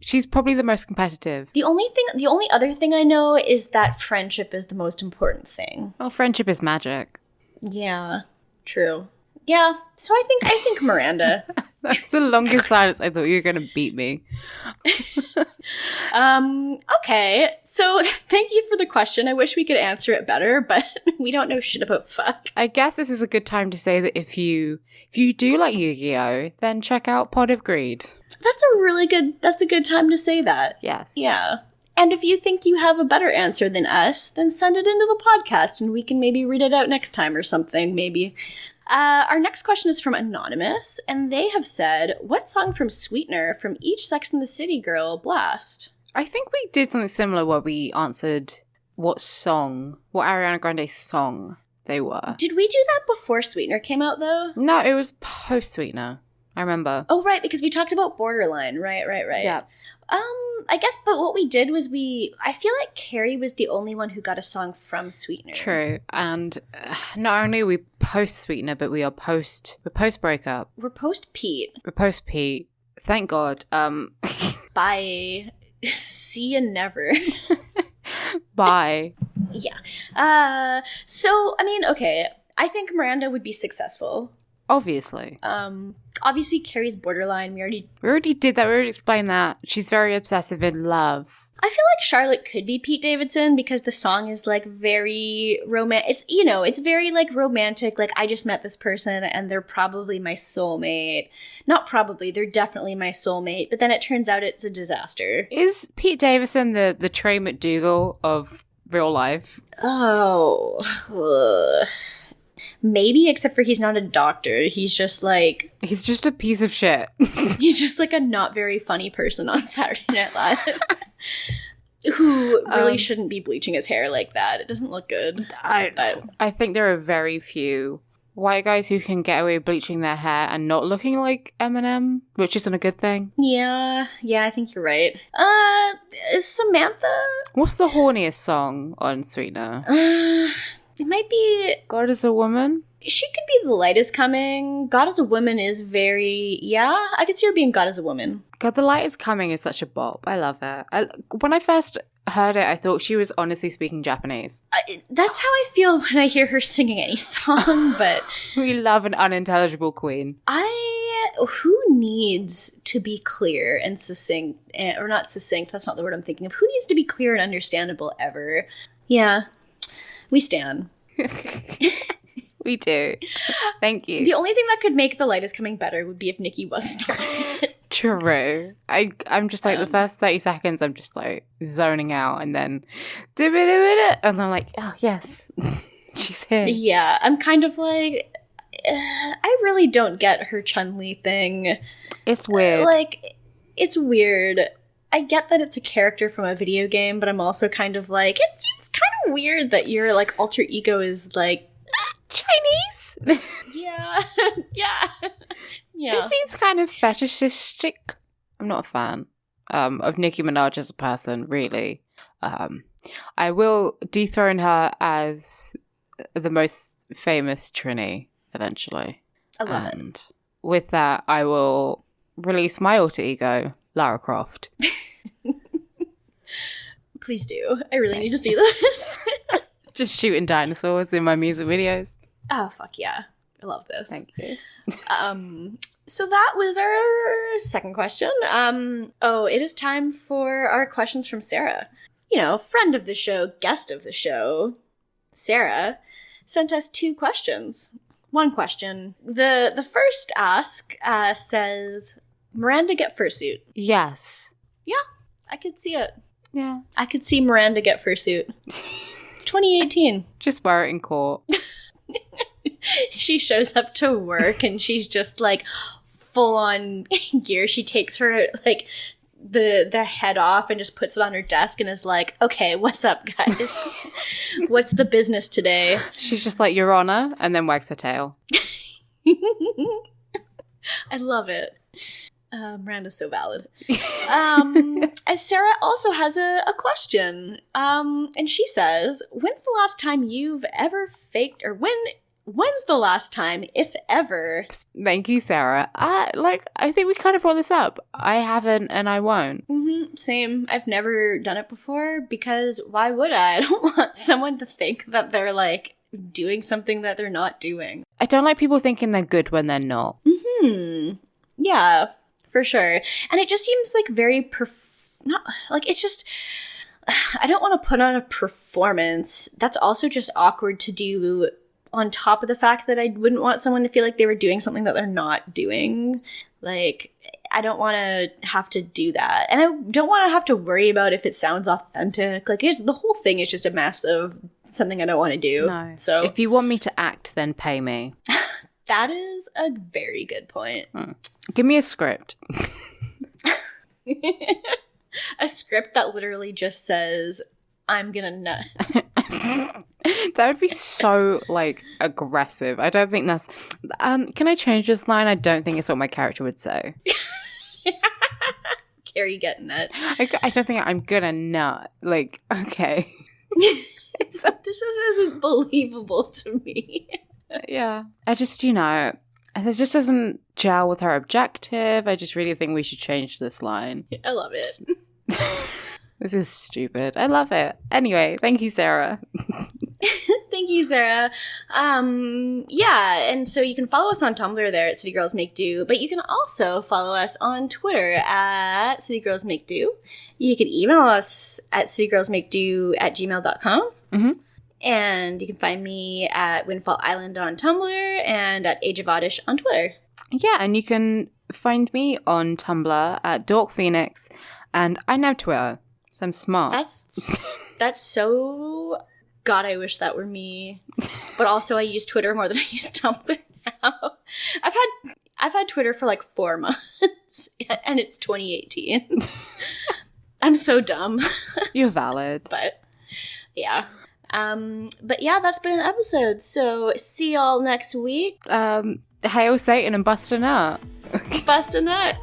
[SPEAKER 3] She's probably the most competitive.
[SPEAKER 2] The only other thing I know is that friendship is the most important thing.
[SPEAKER 3] Well, friendship is magic.
[SPEAKER 2] Yeah, true. Yeah, so I think Miranda.
[SPEAKER 3] That's the longest silence. I thought you were going to beat me.
[SPEAKER 2] Okay, so thank you for the question. I wish we could answer it better, but we don't know shit about fuck.
[SPEAKER 3] I guess this is a good time to say that if you do like Yu-Gi-Oh, then check out Pot of Greed.
[SPEAKER 2] That's a good time to say that.
[SPEAKER 3] Yes.
[SPEAKER 2] Yeah. And if you think you have a better answer than us, then send it into the podcast and we can maybe read it out next time or something, maybe. Our next question is from Anonymous, and they have said, what song from Sweetener from each Sex and the City girl blast?
[SPEAKER 3] I think we did something similar where we answered what Ariana Grande song they were.
[SPEAKER 2] Did we do that before Sweetener came out, though?
[SPEAKER 3] No, it was post-Sweetener. I remember.
[SPEAKER 2] Oh, right, because we talked about Borderline. Right.
[SPEAKER 3] Yeah.
[SPEAKER 2] I guess, but what we did was I feel like Carrie was the only one who got a song from Sweetener.
[SPEAKER 3] True. And not only are we post-Sweetener, but we're post-breakup.
[SPEAKER 2] We're post-Pete.
[SPEAKER 3] We're post-Pete. Thank God.
[SPEAKER 2] Bye. See you never.
[SPEAKER 3] Bye.
[SPEAKER 2] Yeah. So, I mean, okay. I think Miranda would be successful.
[SPEAKER 3] Obviously.
[SPEAKER 2] Obviously, Carrie's Borderline. We
[SPEAKER 3] already did that. We already explained that. She's very obsessive in love.
[SPEAKER 2] I feel like Charlotte could be Pete Davidson because the song is like very romantic. It's very like romantic. Like, I just met this person and they're probably my soulmate. Not probably, they're definitely my soulmate. But then it turns out it's a disaster.
[SPEAKER 3] Is Pete Davidson the Trey McDougal of real life?
[SPEAKER 2] Oh. Maybe, except for he's not a doctor. He's just
[SPEAKER 3] a piece of shit.
[SPEAKER 2] He's just like a not very funny person on Saturday Night Live. Who really shouldn't be bleaching his hair like that. It doesn't look good.
[SPEAKER 3] I think there are very few white guys who can get away with bleaching their hair and not looking like Eminem, which isn't a good thing.
[SPEAKER 2] Yeah, I think you're right. Is Samantha?
[SPEAKER 3] What's the horniest song on Sweetener?
[SPEAKER 2] It might be
[SPEAKER 3] God Is a Woman.
[SPEAKER 2] She could be The Light Is Coming. God Is a Woman is very... Yeah, I could see her being God Is a Woman.
[SPEAKER 3] God, The Light Is Coming is such a bop. I love it. When I first heard it, I thought she was honestly speaking Japanese.
[SPEAKER 2] That's how I feel when I hear her singing any song, but...
[SPEAKER 3] We love an unintelligible queen.
[SPEAKER 2] Who needs to be clear and succinct... Or not succinct, that's not the word I'm thinking of. Who needs to be clear and understandable ever? Yeah. We stan.
[SPEAKER 3] We do. Thank you.
[SPEAKER 2] The only thing that could make The Light Is Coming better would be if Nikki wasn't on it.
[SPEAKER 3] True. I'm just like, the first 30 seconds, I'm just like zoning out, and then and I'm like, oh, yes, she's here.
[SPEAKER 2] Yeah, I'm kind of like, I really don't get her Chun-Li thing.
[SPEAKER 3] It's weird.
[SPEAKER 2] It's weird. I get that it's a character from a video game, but I'm also kind of like, it seems kind of weird that your like alter ego is like Chinese. Yeah.
[SPEAKER 3] It seems kind of fetishistic. I'm not a fan of Nicki Minaj as a person, really. I will dethrone her as the most famous Trini eventually.
[SPEAKER 2] I love it.
[SPEAKER 3] With that, I will release my alter ego, Lara Croft.
[SPEAKER 2] Please do. I really need to see this.
[SPEAKER 3] Just shooting dinosaurs in my music videos.
[SPEAKER 2] Oh, fuck yeah. I love this.
[SPEAKER 3] Thank you.
[SPEAKER 2] So that was our second question. It is time for our questions from Sarah. Friend of the show, guest of the show, Sarah, sent us 2 questions. One question. The first ask says, Miranda get fursuit?
[SPEAKER 3] Yes.
[SPEAKER 2] Yeah. I could see it.
[SPEAKER 3] Yeah.
[SPEAKER 2] I could see Miranda get fursuit. It's 2018.
[SPEAKER 3] Just wear it in court.
[SPEAKER 2] She shows up to work and she's just like full on gear. She takes her like the head off and just puts it on her desk and is like, okay, what's up, guys? What's the business today?
[SPEAKER 3] She's just like, Your Honor, and then wags her tail.
[SPEAKER 2] I love it. Miranda's so valid. As Sarah also has a question. And she says, when's the last time you've ever faked, or when's the last time, if ever?
[SPEAKER 3] Thank you, Sarah. I think we kind of brought this up. I haven't, and I won't.
[SPEAKER 2] Mm-hmm, same. I've never done it before, because why would I? I don't want someone to think that they're, like, doing something that they're not doing.
[SPEAKER 3] I don't like people thinking they're good when they're not.
[SPEAKER 2] Mm-hmm. Yeah, for sure. And it just seems, like, very it's just... I don't want to put on a performance. That's also just awkward to do, on top of the fact that I wouldn't want someone to feel like they were doing something that they're not doing. Like, I don't want to have to do that. And I don't want to have to worry about if it sounds authentic. Like, the whole thing is just a mess of something I don't want to do. No. So
[SPEAKER 3] if you want me to act, then pay me.
[SPEAKER 2] That is a very good point.
[SPEAKER 3] Give me a script.
[SPEAKER 2] A script that literally just says, I'm gonna nut.
[SPEAKER 3] That would be so, like, aggressive. I don't think that's... can I change this line? I don't think it's what my character would say.
[SPEAKER 2] Carrie get nut.
[SPEAKER 3] I don't think I'm gonna nut. Like, okay.
[SPEAKER 2] This just isn't believable to me.
[SPEAKER 3] Yeah. I just, it just doesn't gel with her objective. I just really think we should change this line.
[SPEAKER 2] I love it.
[SPEAKER 3] This is stupid. I love it. Anyway, thank you, Sarah.
[SPEAKER 2] Thank you, Sarah. Yeah, and so you can follow us on Tumblr there at City Girls Make Do, but you can also follow us on Twitter at City Girls Make Do. You can email us at citygirlsmakedo@gmail.com.
[SPEAKER 3] Mm-hmm.
[SPEAKER 2] And you can find me at Windfall Island on Tumblr and at Age of Oddish on Twitter.
[SPEAKER 3] Yeah, and you can find me on Tumblr at Dork Phoenix, and I know Twitter, so I'm smart.
[SPEAKER 2] That's so... God, I wish that were me. But also, I use Twitter more than I use Tumblr now. I've had Twitter for like 4 months, and it's 2018. I'm so dumb.
[SPEAKER 3] You're valid.
[SPEAKER 2] But yeah. But yeah, that's been an episode. So see y'all next week.
[SPEAKER 3] Hail Satan and bust a nut.
[SPEAKER 2] Bust a nut.